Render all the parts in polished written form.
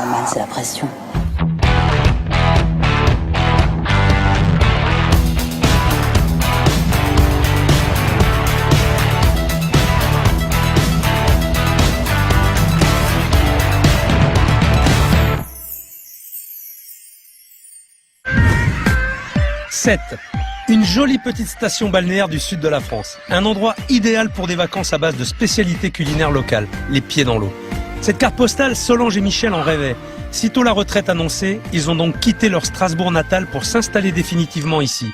Normal, c'est la pression. Sète, une jolie petite station balnéaire du sud de la France. Un endroit idéal pour des vacances à base de spécialités culinaires locales, les pieds dans l'eau. Cette carte postale, Solange et Michel en rêvaient. Sitôt la retraite annoncée, ils ont donc quitté leur Strasbourg natal pour s'installer définitivement ici.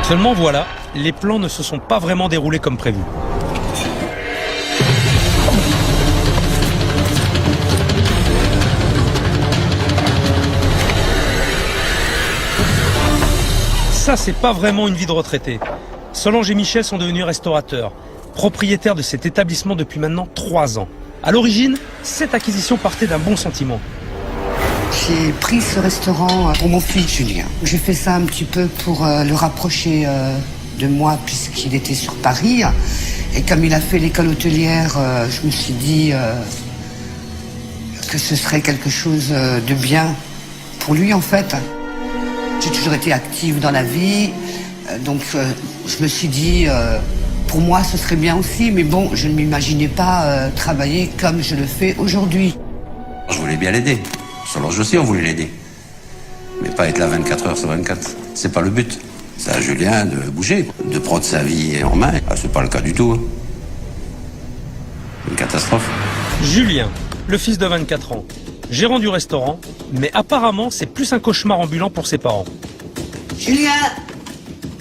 Seulement voilà, les plans ne se sont pas vraiment déroulés comme prévu. Ça, c'est pas vraiment une vie de retraité. Solange et Michel sont devenus restaurateurs, propriétaires de cet établissement depuis maintenant 3 ans. À l'origine, cette acquisition partait d'un bon sentiment. J'ai pris ce restaurant pour mon fils Julien. J'ai fait ça un petit peu pour le rapprocher de moi puisqu'il était sur Paris. Et comme il a fait l'école hôtelière, je me suis dit que ce serait quelque chose de bien pour lui en fait. J'ai toujours été active dans la vie, donc je me suis dit, pour moi ce serait bien aussi, mais bon, je ne m'imaginais pas travailler comme je le fais aujourd'hui. Je voulais bien l'aider, Solange aussi on voulait l'aider, mais pas être là 24 heures sur 24, c'est pas le but. C'est à Julien de bouger, de prendre sa vie en main, c'est pas le cas du tout. Une catastrophe. Julien, le fils de 24 ans, gérant du restaurant, mais apparemment c'est plus un cauchemar ambulant pour ses parents. Julien.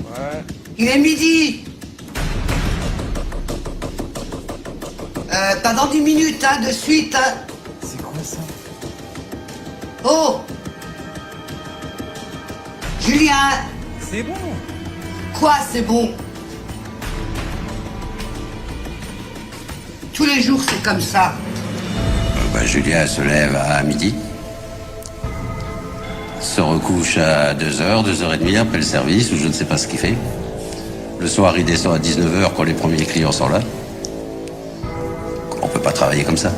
Ouais. Il est midi. Pas dans 10 minutes, hein, de suite. Hein. C'est quoi ça? Oh. Julien. C'est bon. Quoi, c'est bon? Tous les jours, c'est comme ça. Julien se lève à midi, se recouche à 2h, 2h30 après le service, ou je ne sais pas ce qu'il fait. Le soir, il descend à 19h quand les premiers clients sont là. On ne peut pas travailler comme ça.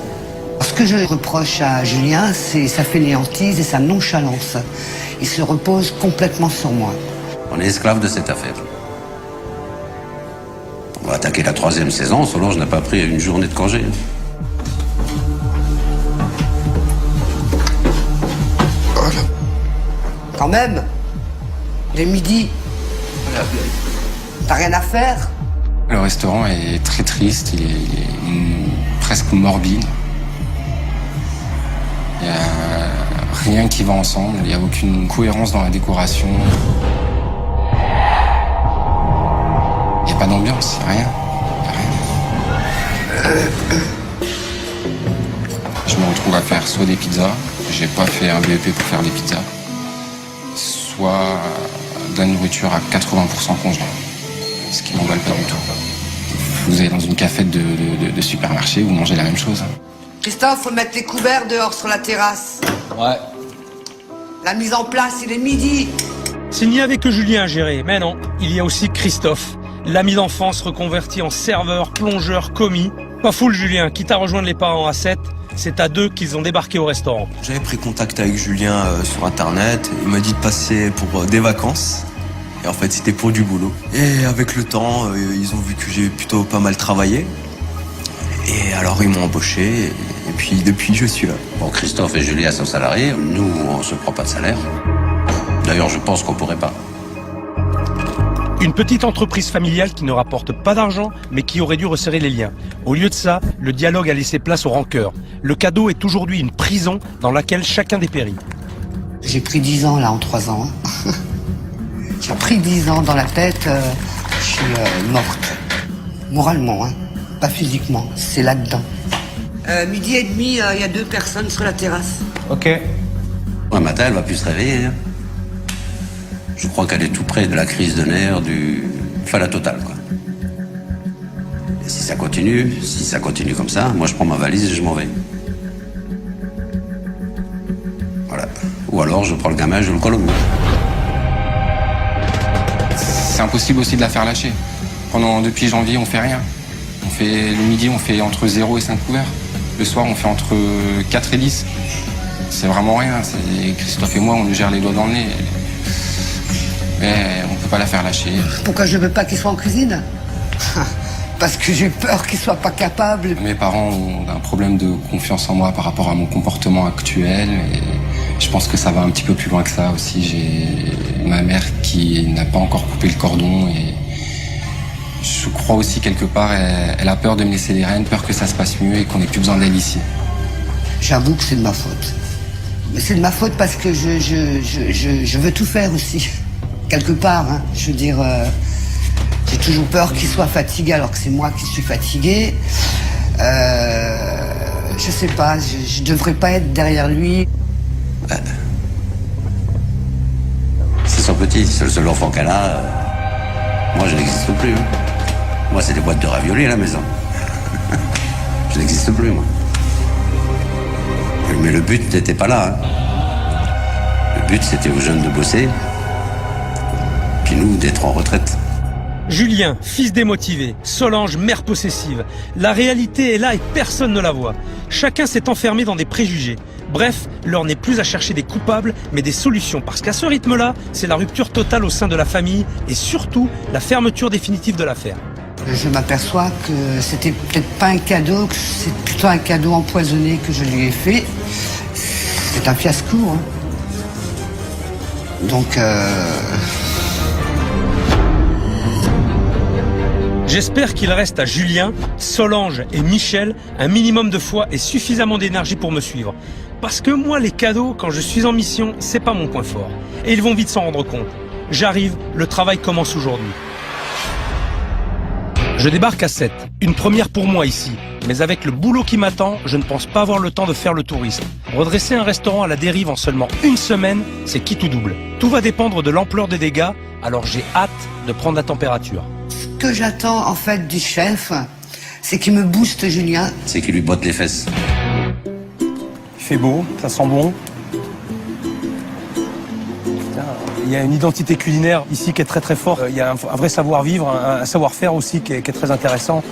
Ce que je reproche à Julien, c'est sa fainéantise et sa nonchalance. Il se repose complètement sur moi. On est esclave de cette affaire. On va attaquer la 3e saison, Solange n'a pas pris une journée de congé. Quand même, il est midi. T'as rien à faire? Le restaurant est très triste, il est presque morbide. Il n'y a rien qui va ensemble, il n'y a aucune cohérence dans la décoration. Il n'y a pas d'ambiance, il n'y a rien. Je me retrouve à faire soit des pizzas, j'ai pas fait un BEP pour faire des pizzas, soit de la nourriture à 80% congelée, ce qui m'emballe pas du tout. Vous allez dans une cafette de supermarché, vous mangez la même chose. Christophe, faut mettre les couverts dehors sur la terrasse. Ouais. La mise en place, il est midi. S'il n'y avait que Julien à gérer, mais non, il y a aussi Christophe, l'ami d'enfance reconverti en serveur, plongeur, commis. Pas fou le Julien, quitte à rejoindre les parents à 7, c'est à 2 qu'ils ont débarqué au restaurant. J'avais pris contact avec Julien sur internet, il m'a dit de passer pour des vacances. Et en fait c'était pour du boulot. Et avec le temps, ils ont vu que j'ai plutôt pas mal travaillé. Et alors ils m'ont embauché, et puis depuis je suis là. Bon, Christophe et Julien sont salariés, nous on se prend pas de salaire. D'ailleurs je pense qu'on pourrait pas. Une petite entreprise familiale qui ne rapporte pas d'argent, mais qui aurait dû resserrer les liens. Au lieu de ça, le dialogue a laissé place aux rancœurs. Le cadeau est aujourd'hui une prison dans laquelle chacun dépérit. J'ai pris 10 ans là en 3 ans. Hein. J'ai pris 10 ans dans la tête, je suis morte. Moralement, hein. Pas physiquement, c'est là-dedans. 12h30, il y a 2 personnes sur la terrasse. Ok. Un matin, elle va plus se réveiller. Hein. Je crois qu'elle est tout près de la crise de nerfs Enfin, la totale, quoi. Et si ça continue comme ça, moi je prends ma valise et je m'en vais. Voilà. Ou alors je prends le gamin et je le colle au mur. C'est impossible aussi de la faire lâcher. Depuis janvier, on fait rien. Le midi, on fait entre 0 et 5 couverts. Le soir, on fait entre 4 et 10. C'est vraiment rien. Christophe et moi, on nous gère les doigts dans le nez. Mais on peut pas la faire lâcher. Pourquoi je veux pas qu'il soit en cuisine? Parce que j'ai peur qu'il soit pas capable. Mes parents ont un problème de confiance en moi par rapport à mon comportement actuel. Et je pense que ça va un petit peu plus loin que ça aussi. J'ai ma mère qui n'a pas encore coupé le cordon. Et je crois aussi quelque part, elle a peur de me laisser les rênes, peur que ça se passe mieux et qu'on n'ait plus besoin d'elle ici. J'avoue que c'est de ma faute. Mais c'est de ma faute parce que je veux tout faire aussi. Quelque part, hein. Je veux dire, j'ai toujours peur qu'il soit fatigué alors que c'est moi qui suis fatigué. Je sais pas, je devrais pas être derrière lui. C'est son petit, c'est le seul enfant qu'elle a. Moi, je n'existe plus. Hein. Moi, c'est des boîtes de raviolis à la maison. Je n'existe plus, moi. Mais le but n'était pas là. Hein. Le but, c'était aux jeunes de bosser. Puis nous, d'être en retraite. Julien, fils démotivé, Solange, mère possessive. La réalité est là et personne ne la voit. Chacun s'est enfermé dans des préjugés. Bref, l'heure n'est plus à chercher des coupables, mais des solutions. Parce qu'à ce rythme-là, c'est la rupture totale au sein de la famille et surtout la fermeture définitive de l'affaire. Je m'aperçois que c'était peut-être pas un cadeau, que c'est plutôt un cadeau empoisonné que je lui ai fait. C'est un fiasco, hein. Donc, J'espère qu'il reste à Julien, Solange et Michel un minimum de foi et suffisamment d'énergie pour me suivre. Parce que moi, les cadeaux, quand je suis en mission, c'est pas mon point fort. Et ils vont vite s'en rendre compte. J'arrive, le travail commence aujourd'hui. Je débarque à 7, une première pour moi ici. Mais avec le boulot qui m'attend, je ne pense pas avoir le temps de faire le touriste. Redresser un restaurant à la dérive en seulement une semaine, c'est qui tout double. Tout va dépendre de l'ampleur des dégâts, alors j'ai hâte de prendre la température. ce que j'attends en fait du chef, c'est qu'il me booste Julien. C'est qu'il lui botte les fesses. Il fait beau, ça sent bon. Il y a une identité culinaire ici qui est très très forte. Il y a un vrai savoir-vivre, un savoir-faire aussi qui est très intéressant.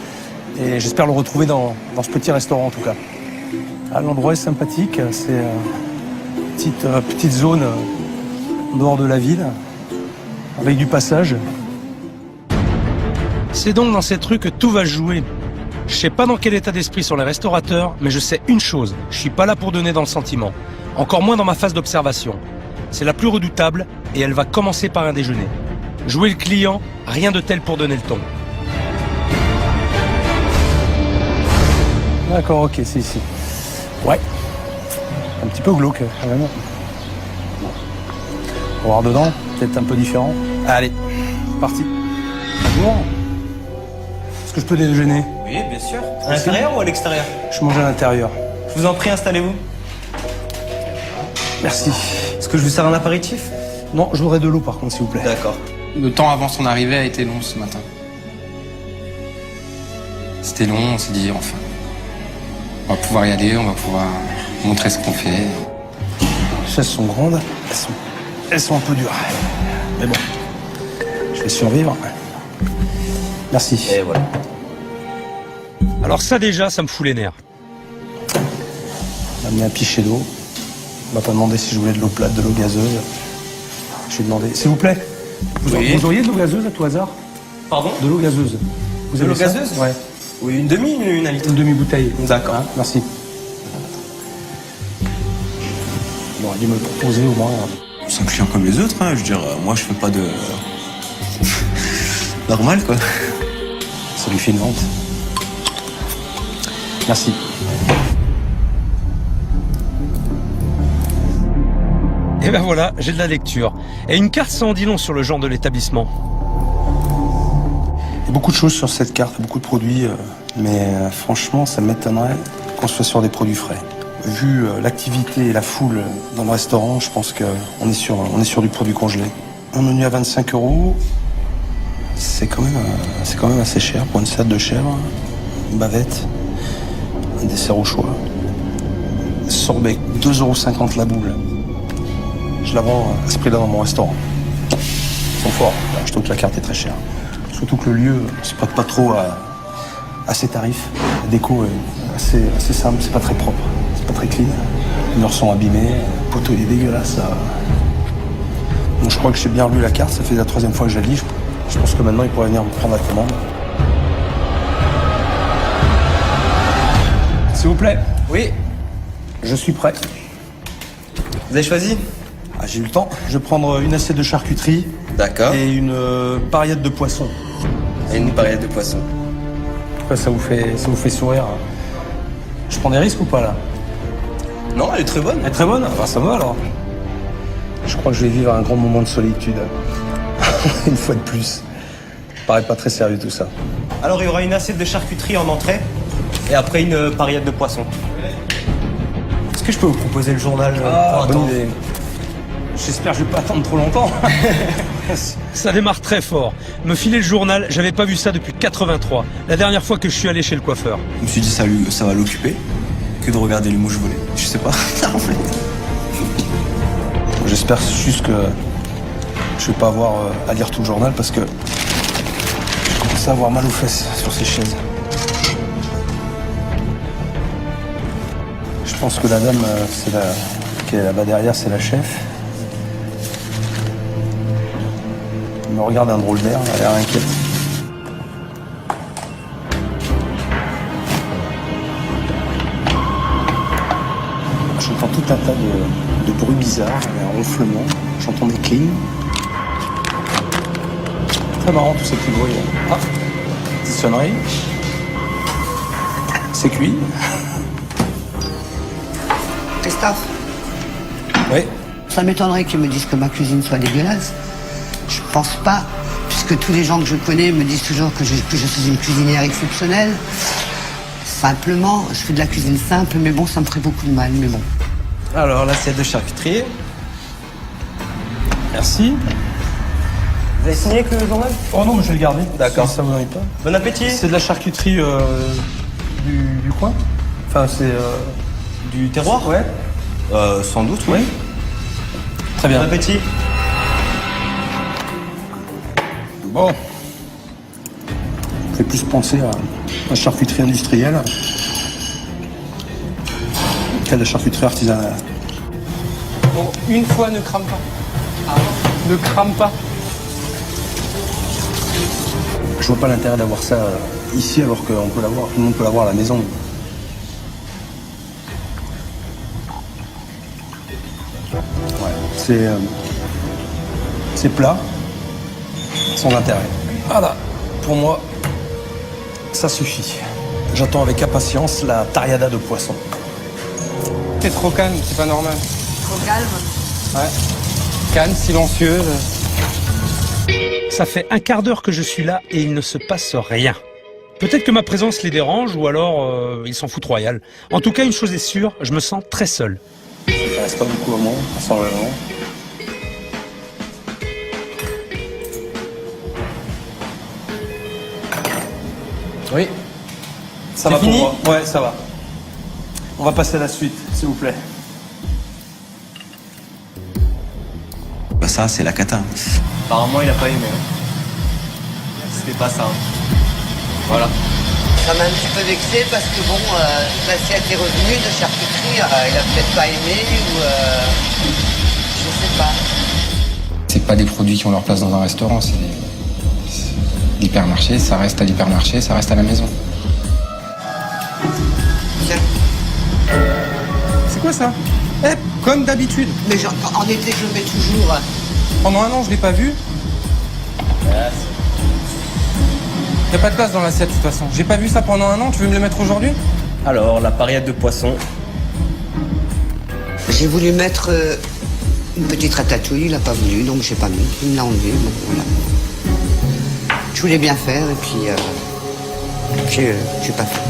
Et j'espère le retrouver dans ce petit restaurant en tout cas. Ah, l'endroit est sympathique, c'est une petite zone en dehors de la ville, avec du passage. C'est donc dans cette rue que tout va se jouer. Je sais pas dans quel état d'esprit sont les restaurateurs, mais je sais une chose, je suis pas là pour donner dans le sentiment. Encore moins dans ma phase d'observation. C'est la plus redoutable et elle va commencer par un déjeuner. Jouer le client, rien de tel pour donner le ton. D'accord, ok, c'est ici. Ouais. Un petit peu glauque, quand même. On va voir dedans, peut-être un peu différent. Allez, parti. Bonjour. Est-ce que je peux déjeuner? Oui, bien sûr. À l'intérieur ou à l'extérieur? Je mange à l'intérieur. Je vous en prie, installez-vous. Merci. Est-ce que je vous sers un apéritif? Non, je voudrais de l'eau par contre, s'il vous plaît. D'accord. Le temps avant son arrivée a été long ce matin. C'était long, on s'est dit enfin. On va pouvoir y aller, on va pouvoir montrer ce qu'on fait. Les chaises sont grandes, elles sont un peu dures. Mais bon, je vais survivre. Merci. Et voilà. Alors ça déjà, ça me fout les nerfs. On m'a mis un pichet d'eau. On m'a pas demandé si je voulais de l'eau plate, de l'eau gazeuse. Je lui ai demandé, s'il vous plaît, vous auriez de l'eau gazeuse à tout hasard? Pardon? De l'eau gazeuse. Vous De avez l'eau ça? gazeuse? Ouais. Oui, une demi, une litre. Une demi-bouteille. D'accord. Hein, merci. Bon, il me le proposer au moins. C'est un client comme les autres, hein. Je veux dire, moi je fais pas de... normal quoi. Ça lui fait une vente. Merci. Et ben voilà, j'ai de la lecture. Et une carte sans dit long sur le genre de l'établissement. Il y a beaucoup de choses sur cette carte, beaucoup de produits, mais franchement, ça m'étonnerait qu'on soit sur des produits frais. Vu l'activité et la foule dans le restaurant, je pense qu'on est sur du produit congelé. Un menu à 25 €, c'est quand même assez cher pour une salade de chèvre, une bavette, un dessert au choix. Sorbet, 2,50 € la boule. Je la vends à ce prix-là dans mon restaurant. Ils sont forts. Je trouve que la carte est très chère. Surtout que le lieu ne se prête pas trop à ces tarifs. La déco est assez simple, c'est pas très propre, c'est pas très clean. Les murs sont abîmés, le poteau il est dégueulasse. Donc je crois que j'ai bien relu la carte, ça fait la 3e fois que je la lis. Je pense que maintenant il pourrait venir me prendre la commande. S'il vous plaît. Oui. Je suis prêt. Vous avez choisi? Ah, j'ai eu le temps. Je vais prendre une assiette de charcuterie D'accord. et une paillette de poisson. Et une paillette de poisson. Pourquoi ça vous fait sourire, hein? Je prends des risques ou pas là? Non, elle est très bonne. Elle est très bonne? Ah, ça va alors. Je crois que je vais vivre un grand moment de solitude. Une fois de plus. Paraît pas très sérieux tout ça. Alors, il y aura une assiette de charcuterie en entrée et après une paillette de poisson. Est-ce que je peux vous proposer le journal pour bonne attendre? idée. J'espère que je vais pas attendre trop longtemps. Ça démarre très fort. Me filer le journal, j'avais pas vu ça depuis 83, la dernière fois que je suis allé chez le coiffeur. Je me suis dit, ça va l'occuper que de regarder les mouches voler. Je sais pas, en fait. J'espère juste que je vais pas avoir à lire tout le journal parce que je commence à avoir mal aux fesses sur ces chaises. Je pense que la dame qui est là-bas derrière, c'est la chef. Elle me regarde un drôle d'air, elle a l'air inquiète. J'entends tout un tas de bruits bizarres, un ronflement, j'entends des clings. Très marrant tous ces petits bruits. Ah, petite sonnerie. C'est cuit. Christophe, Oui. ça m'étonnerait qu'ils me disent que ma cuisine soit dégueulasse. Je pense pas, puisque tous les gens que je connais me disent toujours que je suis une cuisinière exceptionnelle. Simplement, je fais de la cuisine simple, mais bon, ça me ferait beaucoup de mal, mais bon. Alors, l'assiette de charcuterie. Merci. Vous avez signé avec le journal? Oh non, mais je vais le garder. D'accord. Si ça vous ennuie pas. Bon appétit. C'est de la charcuterie du coin. Enfin, c'est... Du terroir? Ouais. Sans doute, oui. Très bien. Bon appétit. Bon. Ça fait plus penser à la charcuterie industrielle qu'à la charcuterie artisanale. Bon, une fois, ne crame pas. Ne crame pas. Je vois pas l'intérêt d'avoir ça ici alors qu'on peut l'avoir, tout le monde peut l'avoir à la maison. Ouais, c'est plat, sans intérêt. Voilà, pour moi, ça suffit. J'attends avec impatience la tariada de poisson. T'es trop calme, c'est pas normal. Trop calme. Ouais. Calme, silencieuse. Ça fait un quart d'heure que je suis là et il ne se passe rien. Peut-être que ma présence les dérange ou alors ils s'en foutent royal. En tout cas, une chose est sûre, je me sens très seul. Ça reste pas beaucoup à moi, sans le moment. Oui. Ça C'est va fini pour moi. Ouais, ça va. On va passer à la suite, s'il vous plaît. Bah ça, c'est la cata. Apparemment, il a pas aimé. Hein. C'était pas ça. Hein. Voilà. Ça m'a un petit peu vexé parce que bon, l'assiette est revenue de charcuterie, il a peut-être pas aimé ou je sais pas. C'est pas des produits qui ont leur place dans un restaurant, c'est l'hypermarché, ça reste à l'hypermarché, ça reste à la maison. Tiens. C'est quoi ça? Eh, comme d'habitude. Mais en été, je le mets toujours. Pendant un an, je l'ai pas vu. Y a pas de place dans l'assiette de toute façon. J'ai pas vu ça pendant un an, tu veux me le mettre aujourd'hui? Alors, la paillette de poisson. J'ai voulu mettre une petite ratatouille, il a pas voulu, donc j'ai pas mis. Il me l'a enlevé, donc voilà. Je voulais bien faire et puis j'ai pas fait.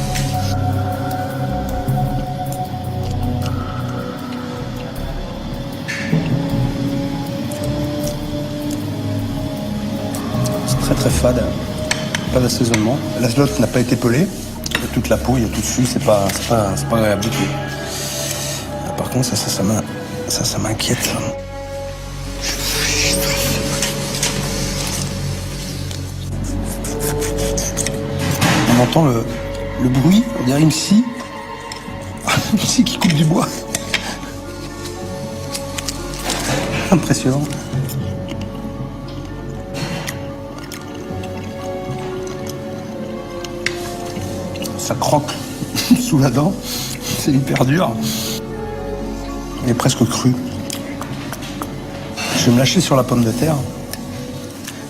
C'est très très fade. Pas d'assaisonnement. La slotte n'a pas été pelée. Il y a toute la peau, il y a tout dessus, c'est pas agréable du tout. Par contre, ça m'inquiète. On entend le bruit, on dirait une scie ici qui coupe du bois. Impressionnant. Ça croque sous la dent. C'est hyper dur. Il est presque cru. Je vais me lâcher sur la pomme de terre.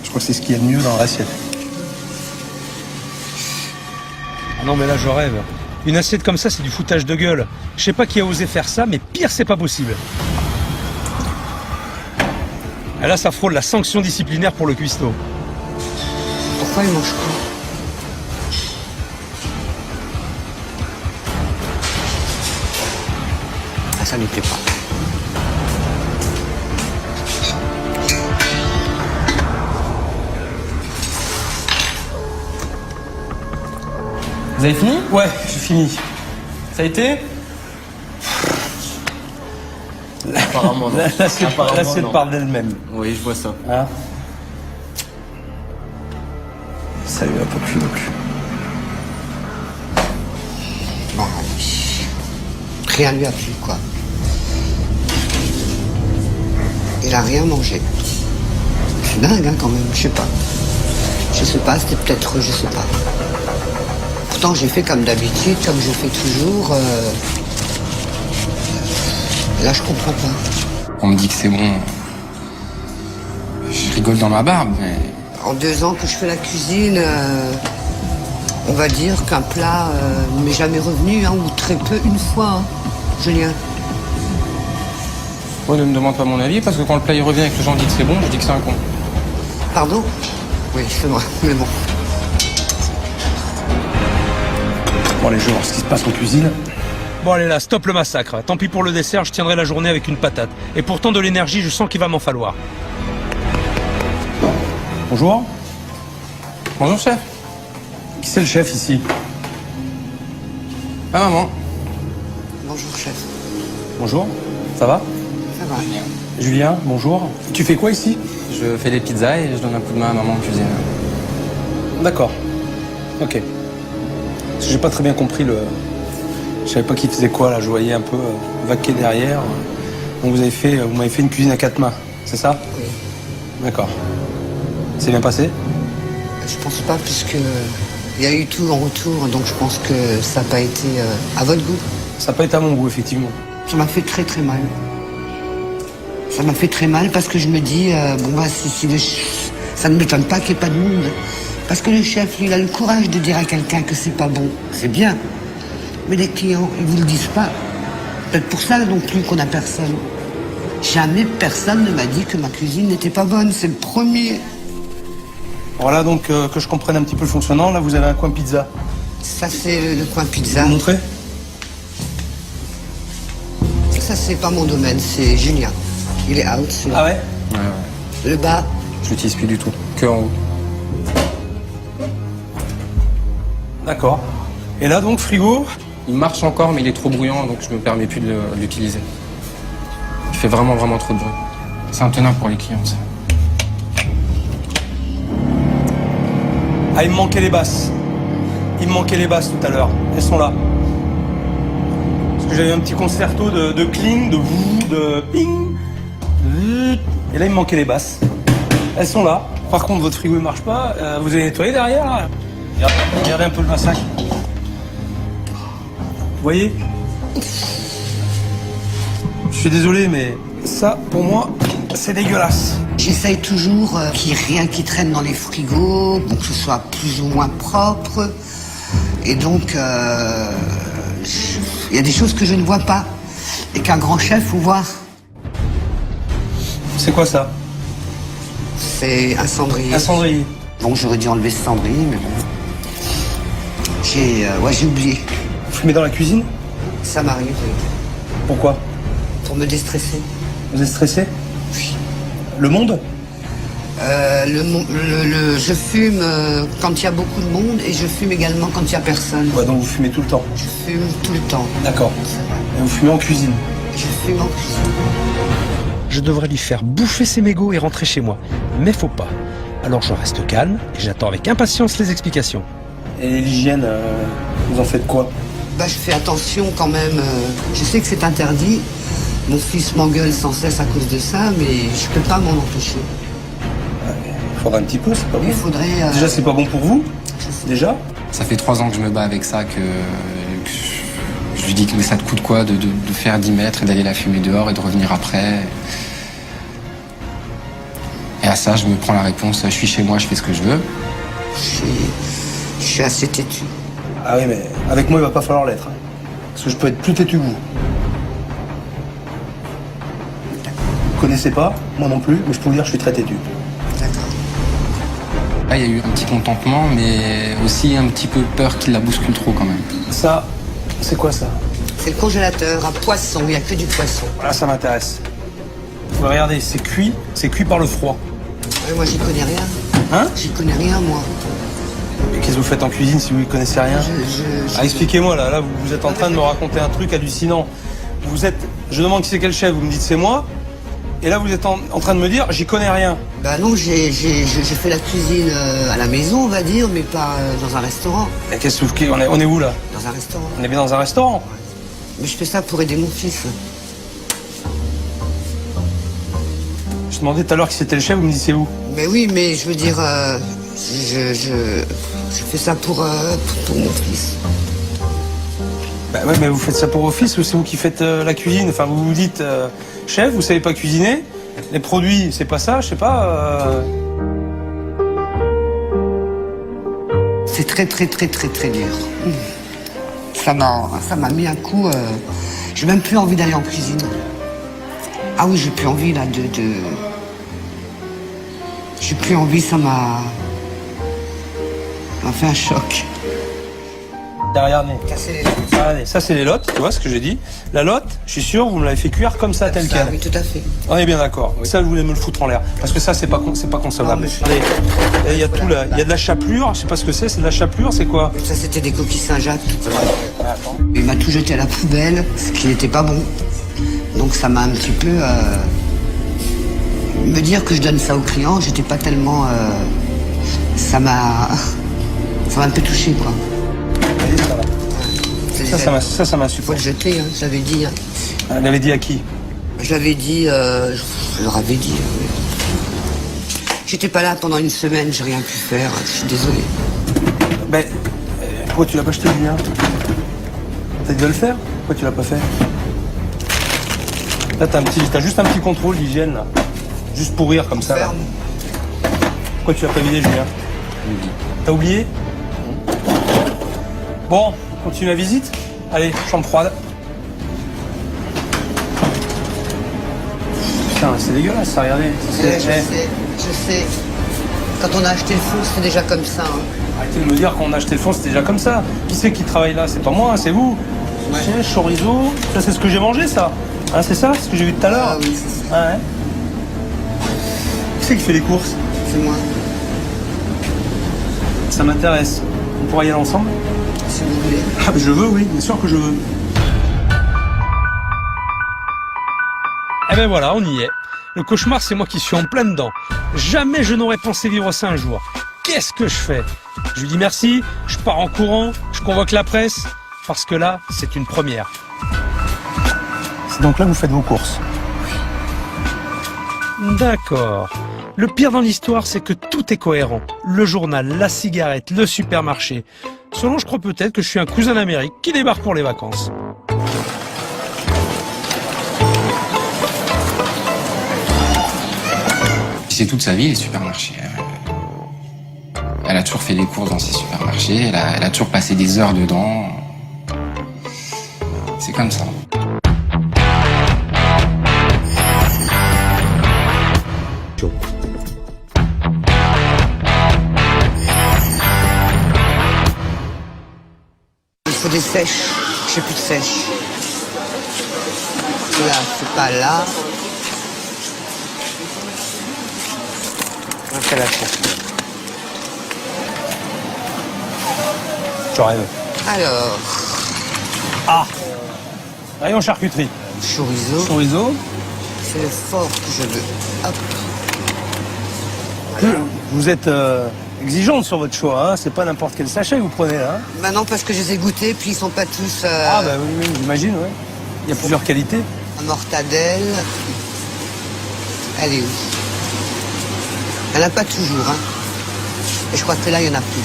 Je crois que c'est ce qu'il y a de mieux dans l'assiette. Ah non mais là je rêve. Une assiette comme ça c'est du foutage de gueule. Je sais pas qui a osé faire ça, mais pire c'est pas possible. Et là ça frôle la sanction disciplinaire pour le cuistot. Pourquoi il mange quoi? Ah, ça lui plaît pas. Vous avez fini? Ouais, j'ai fini. Ça a été? Apparemment non. L'assiette parle d'elle-même. Oui, je vois ça. Hein? Ça lui a pas plu non plus. Bon, rien lui a plu, quoi. Il a rien mangé. C'est dingue, hein, quand même, je sais pas. Je sais pas, c'était peut-être, je sais pas. Pourtant, j'ai fait comme d'habitude, comme je fais toujours. Là, je comprends pas. On me dit que c'est bon. Je rigole dans ma barbe, mais En 2 ans que je fais la cuisine, on va dire qu'un plat ne m'est jamais revenu, hein, ou très peu, une fois, hein, Julien. ne me demande pas mon avis, parce que quand le plat il revient et que les gens disent que c'est bon, je dis que c'est un con. Pardon? Oui, c'est vrai, mais bon. Bon, allez, je vais voir ce qui se passe en cuisine. Bon allez là, stop le massacre. Tant pis pour le dessert, je tiendrai la journée avec une patate. Et pourtant de l'énergie, je sens qu'il va m'en falloir. Bonjour. Bonjour chef. Qui c'est le chef ici? Ah maman. Bonjour, chef. Bonjour. Ça va? Ça va? Julien, bonjour. Tu fais quoi ici? Je fais des pizzas et je donne un coup de main à maman en cuisine. D'accord. Ok. Parce que j'ai pas très bien compris le... Je savais pas qui faisait quoi là, je voyais un peu vaquer derrière. Donc vous m'avez fait une cuisine à 4 mains, c'est ça? Oui. D'accord. C'est bien passé? Je pense pas, puisque il y a eu tout en retour, donc je pense que ça n'a pas été à votre goût. Ça n'a pas été à mon goût, effectivement. Ça m'a fait très très mal. Ça m'a fait très mal parce que je me dis, bon bah ça ne m'étonne pas qu'il n'y ait pas de monde. Parce que le chef, lui, il a le courage de dire à quelqu'un que c'est pas bon. C'est bien. Mais les clients, ils vous le disent pas. Peut-être pour ça non plus qu'on a personne. Jamais personne ne m'a dit que ma cuisine n'était pas bonne. C'est le premier. Voilà, donc que je comprenne un petit peu le fonctionnement, là vous avez un coin pizza. Ça, c'est le coin pizza. Vous montrez? Ça, c'est pas mon domaine, c'est Julien. Il est out, celui-là. Ah ouais? Ouais. Le bas, Je l'utilise plus du tout. Que en haut. D'accord. Et là donc, frigo? Il marche encore, mais il est trop bruyant, donc je me permets plus de l'utiliser. Il fait vraiment trop de bruit. C'est intenable pour les clients, ça. Ah, il me manquait les basses. Il me manquait les basses tout à l'heure. Elles sont là. Parce que j'avais un petit concerto de cling, de vous, de ping. Et là, il me manquait les basses. Elles sont là. Par contre, votre frigo ne marche pas. Vous avez nettoyé derrière là? Regardez un peu le massacre. Vous voyez? Je suis désolé, mais ça, pour moi, c'est dégueulasse. j'essaye toujours qu'il n'y ait rien qui traîne dans les frigos, pour que ce soit plus ou moins propre. Et donc, il y a des choses que je ne vois pas et qu'un grand chef faut voir. C'est quoi ça? C'est un cendrier. Un cendrier. Bon, j'aurais dû enlever ce cendrier, mais bon. J'ai oublié. Vous fumez dans la cuisine? Ça m'arrive, oui. Pourquoi? Pour me déstresser. Vous êtes stressé? Oui. Le monde? Je fume quand il y a beaucoup de monde et je fume également quand il n'y a personne. Ouais, donc vous fumez tout le temps. Je fume tout le temps. D'accord. Et vous fumez en cuisine? Je fume en cuisine. Je devrais lui faire bouffer ses mégots et rentrer chez moi. Mais faut pas. Alors je reste calme et j'attends avec impatience les explications. Et l'hygiène, vous en faites quoi? Bah, je fais attention quand même. Je sais que c'est interdit. Mon fils m'engueule sans cesse à cause de ça, mais je peux pas m'en empêcher. Il faudrait un petit peu, c'est pas bon. Il faudrait... Déjà, c'est pas bon pour vous. Déjà. Ça fait 3 ans que je me bats avec ça, que je lui dis que mais ça te coûte quoi de faire 10 mètres et d'aller la fumer dehors et de revenir après. Et à ça, je me prends la réponse, je suis chez moi, je fais ce que je veux. Je suis assez têtu. Ah oui, mais avec moi, il va pas falloir l'être. Hein. Parce que je peux être plus têtu que vous. Vous connaissez pas, moi non plus, mais je peux vous dire que je suis très têtu. D'accord. Là, il y a eu un petit contentement, mais aussi un petit peu peur qu'il la bouscule trop quand même. Ça, c'est quoi ça? C'est le congélateur à poisson, il n'y a que du poisson. Là, ça m'intéresse. Regardez, c'est cuit par le froid. Ouais, moi, j'y connais rien. Hein? J'y connais rien, moi. Mais qu'est-ce que vous faites en cuisine si vous ne connaissez rien? Expliquez-moi, là, vous êtes en train de me raconter un truc hallucinant. Je demande qui c'est quel chef, vous me dites c'est moi. Et là, vous êtes en train de me dire, j'y connais rien. Bah non, j'ai fait la cuisine à la maison, on va dire, mais pas dans un restaurant. Et on est où, là? Dans un restaurant. On est bien dans un restaurant? Mais je fais ça pour aider mon fils. Je demandais tout à l'heure qui c'était le chef, vous me dites c'est où? Mais oui, mais je veux dire, je fais ça pour mon fils. Bah ouais, mais vous faites ça pour vos fils ou c'est vous qui faites la cuisine? Enfin, vous vous dites, chef, vous savez pas cuisiner? Les produits, c'est pas ça, je sais pas. C'est très dur. Ça m'a mis un coup. J'ai même plus envie d'aller en cuisine. Ah oui, j'ai plus envie là J'ai plus envie, ça m'a fait un choc. Regardez. Regardez, ça c'est les lottes, tu vois ce que j'ai dit? La lotte, je suis sûr, vous me l'avez fait cuire comme ça, tel quel. Oui, tout à fait. On est bien d'accord. Ça, je voulais me le foutre en l'air. Parce que ça, c'est pas concevable. Non, mais Regardez, il y a tout là. Il y a de la chapelure, je sais pas ce que c'est de la chapelure, c'est quoi? Ça, c'était des coquilles Saint-Jacques. Attends. Il m'a tout jeté à la poubelle, ce qui n'était pas bon. Donc ça m'a un petit peu... Me dire que je donne ça aux clients, j'étais pas tellement... Ça m'a un peu touché, quoi. Ça m'a Faut supporté. le jeter, hein, je l'avais dit. Hein. Elle l'avait dit à qui? Je l'avais dit, je leur avais dit. J'étais pas là pendant une semaine, j'ai rien pu faire, je suis désolé. Ben, pourquoi tu l'as pas acheté, Julien? T'as dit de le faire? Pourquoi tu l'as pas fait? Là, t'as juste un petit contrôle d'hygiène, là. Juste pour rire, comme ça, là. Ferme. Pourquoi tu l'as pas vidé, Julien? T'as oublié? Bon, on continue la visite? Allez, chambre froide. Putain, c'est dégueulasse, ça, regardez. Je sais. Quand on a acheté le four, c'était déjà comme ça. Hein. Arrêtez de me dire qu'on a acheté le four, c'était déjà comme ça. Qui c'est qui travaille là? C'est pas moi, hein, c'est vous. Ouais. Chorizo, ça c'est ce que j'ai mangé, ça. Hein, c'est ça, ce que j'ai vu tout à l'heure. Ah oui, c'est ça. Ah, ouais. Qui c'est qui fait les courses? C'est moi, Ça m'intéresse. On pourra y aller ensemble? si vous voulez. Ah, je veux, oui, bien sûr que je veux. Eh ben voilà, on y est. Le cauchemar, c'est moi qui suis en plein dedans. Jamais je n'aurais pensé vivre ça un jour. Qu'est-ce que je fais? Je lui dis merci, je pars en courant, je convoque la presse, parce que là, c'est une première. C'est donc là que vous faites vos courses. D'accord. Le pire dans l'histoire, c'est que tout est cohérent. Le journal, la cigarette, le supermarché. Selon, je crois peut-être que je suis un cousin d'Amérique qui débarque pour les vacances. C'est toute sa vie, les supermarchés. Elle a toujours fait des courses dans ces supermarchés, elle a toujours passé des heures dedans. C'est comme ça. Il faut des sèches. J'ai plus de sèches. Là, c'est pas là. On fait la sèche. Je rêve. Alors, Ah! Rayon charcuterie. chorizo, Chorizo. c'est le fort que je veux. Hop. Vous êtes exigeante sur votre choix, hein. C'est pas n'importe quel sachet que vous prenez là. Hein. Maintenant, parce que je les ai goûtés, puis ils sont pas tous Ah bah oui, j'imagine, ouais. Il y a plusieurs qualités. en mortadelle. Elle est où? Il n'y en a pas toujours, hein. Et je crois que là, il y en a plus.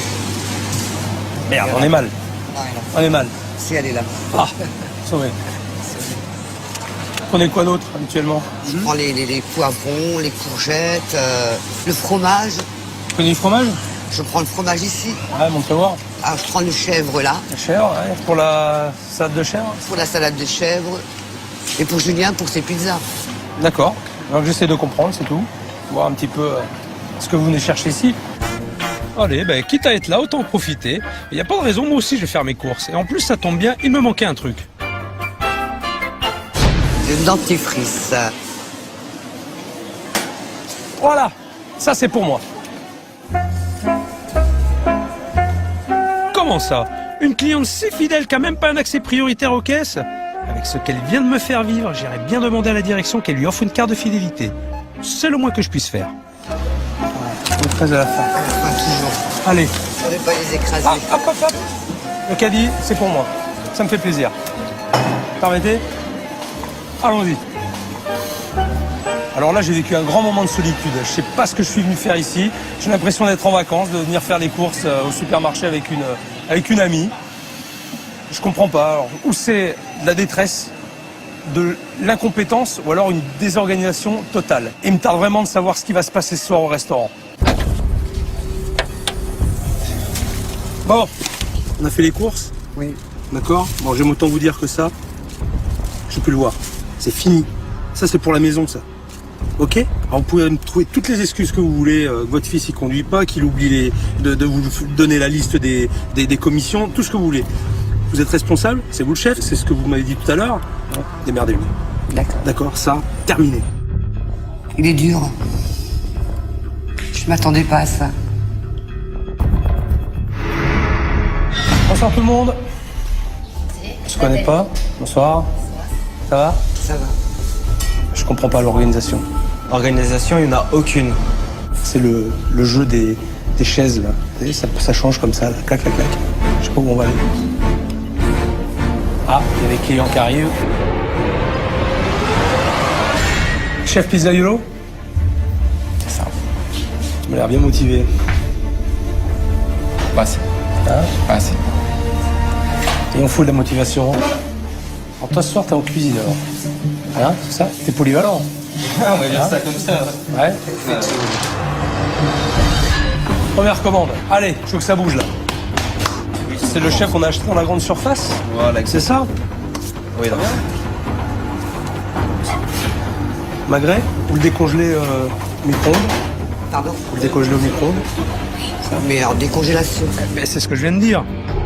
Merde, on est mal. Non, elle est là. On est mal. Si, elle est là. Ah, sauvé. Vous prenez quoi d'autre habituellement? Je prends les poivrons, les courgettes, le fromage. Vous prenez du fromage? Je prends le fromage ici. Ouais, montrez voir. Ah, je prends le chèvre là, La chèvre, ouais. Pour la salade de chèvre. pour la salade de chèvre. Et pour Julien, pour ses pizzas. D'accord. Donc j'essaie de comprendre, c'est tout. Voir un petit peu ce que vous venez chercher ici. Allez, ben, quitte à être là, autant en profiter. Il n'y a pas de raison, moi aussi je vais faire mes courses. Et en plus, ça tombe bien, il me manquait un truc. Le dentifrice. Voilà, ça c'est pour moi. Comment ça? Une cliente si fidèle qui n'a même pas un accès prioritaire aux caisses? Avec ce qu'elle vient de me faire vivre, j'irais bien demander à la direction qu'elle lui offre une carte de fidélité. C'est le moins que je puisse faire. Très à la fin. Enfin, toujours. Allez, Je ne vais pas les écraser. ah, hop, hop, hop. Le caddie, c'est pour moi. Ça me fait plaisir. Permettez? Allons-y. Alors là, j'ai vécu un grand moment de solitude. Je sais pas ce que je suis venu faire ici. J'ai l'impression d'être en vacances, de venir faire les courses au supermarché avec une amie. Je comprends pas. Alors, où c'est de la détresse, de l'incompétence ou alors une désorganisation totale. Et il me tarde vraiment de savoir ce qui va se passer ce soir au restaurant. Bon, on a fait les courses. Oui. D'accord. Bon, j'aime autant vous dire que ça, je peux le voir. C'est fini. Ça, c'est pour la maison, ça. Ok? Alors, vous pouvez me trouver toutes les excuses que vous voulez. Que votre fils, il conduit pas, qu'il oublie de vous donner la liste des commissions, tout ce que vous voulez. Vous êtes responsable, c'est vous le chef, c'est ce que vous m'avez dit tout à l'heure. Démerdez-vous. D'accord. D'accord, ça, terminé. Il est dur. Je m'attendais pas à ça. Bonsoir tout le monde. On se connaît pas. Bonsoir. Ça va? Ça va. Je comprends pas l'organisation. Organisation, il n'y en a aucune. C'est le jeu des chaises, là. Vous savez, ça change comme ça, là. Clac, clac, clac. Je sais pas où on va aller. Ah, il y a des clients qui arrivent. Chef Pizzaiolo? C'est ça. Tu m'as l'air bien motivé. Pas assez. Hein? Pas assez. Et on fout de la motivation. Alors toi, ce soir, t'es en cuisine, alors. Hein? C'est ça? T'es polyvalent. On va dire ça comme ça. Ouais. Première commande. Allez, je veux que ça bouge, là. C'est le chef qu'on a acheté dans la grande surface? Voilà, C'est ça? oui, là. Magret? Vous le décongelez au micro-ondes? Pardon? Vous le décongelez au micro-ondes? Mais alors, décongélation. Mais c'est ce que je viens de dire.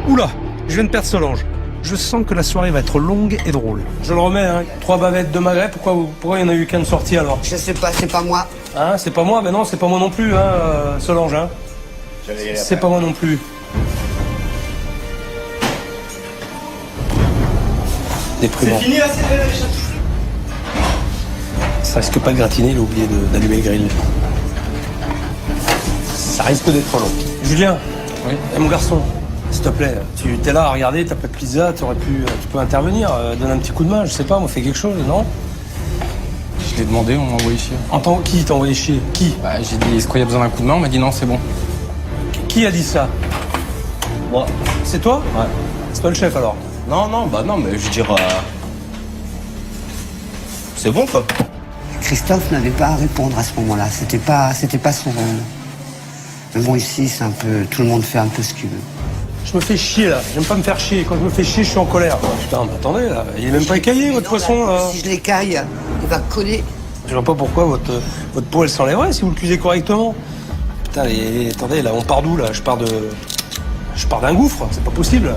Oula, je viens de perdre Solange. Je sens que la soirée va être longue et drôle. Je le remets, hein. 3 bavettes de magret. Pourquoi il n'y en a eu qu'un de sortie, alors? Je sais pas, c'est pas moi. Hein? C'est pas moi? Ben non, c'est pas moi non plus, hein, Solange, hein. C'est pas moi non plus. Déprimant. C'est fini là, c'est Ça risque pas de gratiner, il a oublié d'allumer le grill. Ça risque d'être long. Julien, Oui. mon garçon, s'il te plaît, tu es là à regarder, t'as pas de pizza, tu peux intervenir, donner un petit coup de main, je sais pas, moi fais quelque chose, non? Je l'ai demandé, on m'a envoyé chier. Qui t'a envoyé chier? Qui? Bah, j'ai dit, est-ce qu'il y a besoin d'un coup de main? On m'a dit non, c'est bon. Qui a dit ça? Moi. C'est toi? Ouais. C'est toi le chef alors? Non, mais je veux dire. C'est bon quoi. Christophe n'avait pas à répondre à ce moment-là. C'était pas son rôle. Mais bon, ici, c'est un peu. Tout le monde fait un peu ce qu'il veut. Je me fais chier là, j'aime pas me faire chier. Quand je me fais chier, je suis en colère. Putain, mais attendez là, il est même pas écaillé votre poisson là. Si je l'écaille, il va coller. Je vois pas pourquoi votre peau elle s'enlèverait si vous le cuisez correctement. Putain, attendez là, on part d'où là? Je pars d'un gouffre, c'est pas possible.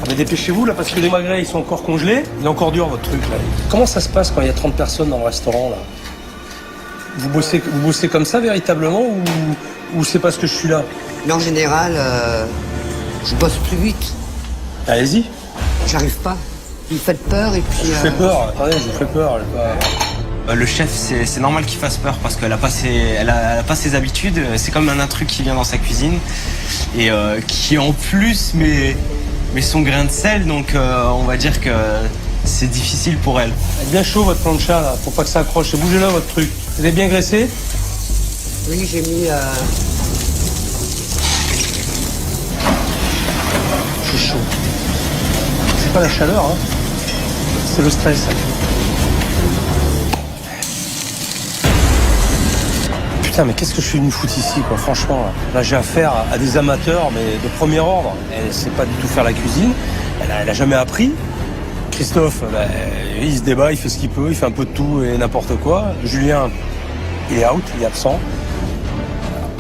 Ah, mais dépêchez-vous là parce que les magrets ils sont encore congelés. Il est encore dur votre truc là. Comment ça se passe quand il y a 30 personnes dans le restaurant là? Vous bossez comme ça véritablement ou c'est parce que je suis là? Mais en général, je bosse plus vite. Allez-y. J'arrive pas. Vous me faites peur et puis. Je vous fais peur, attendez, je vous fais peur. Le chef, c'est normal qu'il fasse peur parce qu'elle a pas ses habitudes. C'est comme un intrus qui vient dans sa cuisine et qui en plus met son grain de sel. Donc on va dire que c'est difficile pour elle. Elle est bien chaud votre plancha là, faut pas que ça accroche. Bougez là votre truc. Vous avez bien graissé? Oui, j'ai mis... C'est chaud. C'est pas la chaleur, hein. C'est le stress. Putain, mais qu'est-ce que je suis venu foutre ici, quoi, franchement. Là, j'ai affaire à des amateurs, mais de premier ordre. Elle sait pas du tout faire la cuisine. Elle a jamais appris. Christophe, il se débat, il fait ce qu'il peut, il fait un peu de tout et n'importe quoi. Julien, il est out, il est absent.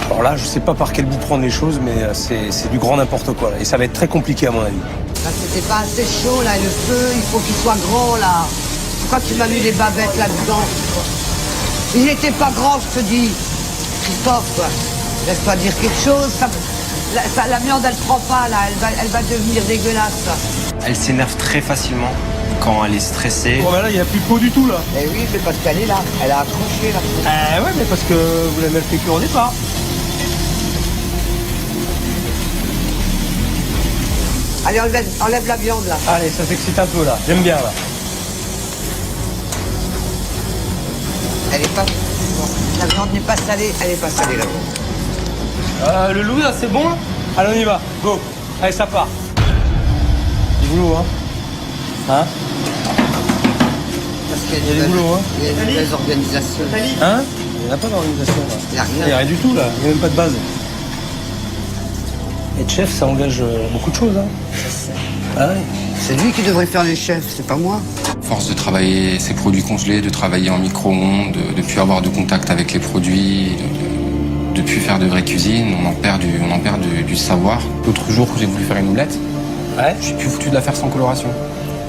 Alors là, je sais pas par quel bout prendre les choses, mais c'est du grand n'importe quoi. Là. Et ça va être très compliqué, à mon avis. Là, c'était pas assez chaud, là, le feu, il faut qu'il soit grand, là. Pourquoi tu m'as mis les bavettes là-dedans? Il n'était pas grand, je te dis. Christophe, laisse-toi dire quelque chose. La viande, elle prend pas, là. Elle va devenir dégueulasse. Elle s'énerve très facilement quand elle est stressée. Bon, ben là, il n'y a plus de peau du tout, là. Eh oui, mais parce qu'elle est là. Elle a accroché, là. Ouais, mais parce que vous l'avez mal fait cuire au départ. Allez, enlève la viande, là. Allez, ça s'excite un peu, là. J'aime bien, là. Elle est pas... La viande n'est pas salée. Elle est pas salée, la viande. Le loup, là, c'est bon? Allez, on y va. Go. Allez, ça part. Du boulot, hein? Hein? Parce qu'il Il y a du boulot, hein? Il y a une mauvaise organisation. Hein? Il n'y en a pas d'organisation, là. Il n'y a Il n'y rien. a rien du tout, là. Il n'y a même pas de base. Être chef, ça engage beaucoup de choses, hein? Ah ouais. C'est lui qui devrait faire les chefs, c'est pas moi. Force de travailler ces produits congelés, de travailler en micro-ondes, de ne plus avoir de contact avec les produits, de ne plus faire de vraie cuisine, on en perd du savoir. L'autre jour, j'ai voulu faire une omelette. Ouais. Je suis plus foutu de la faire sans coloration.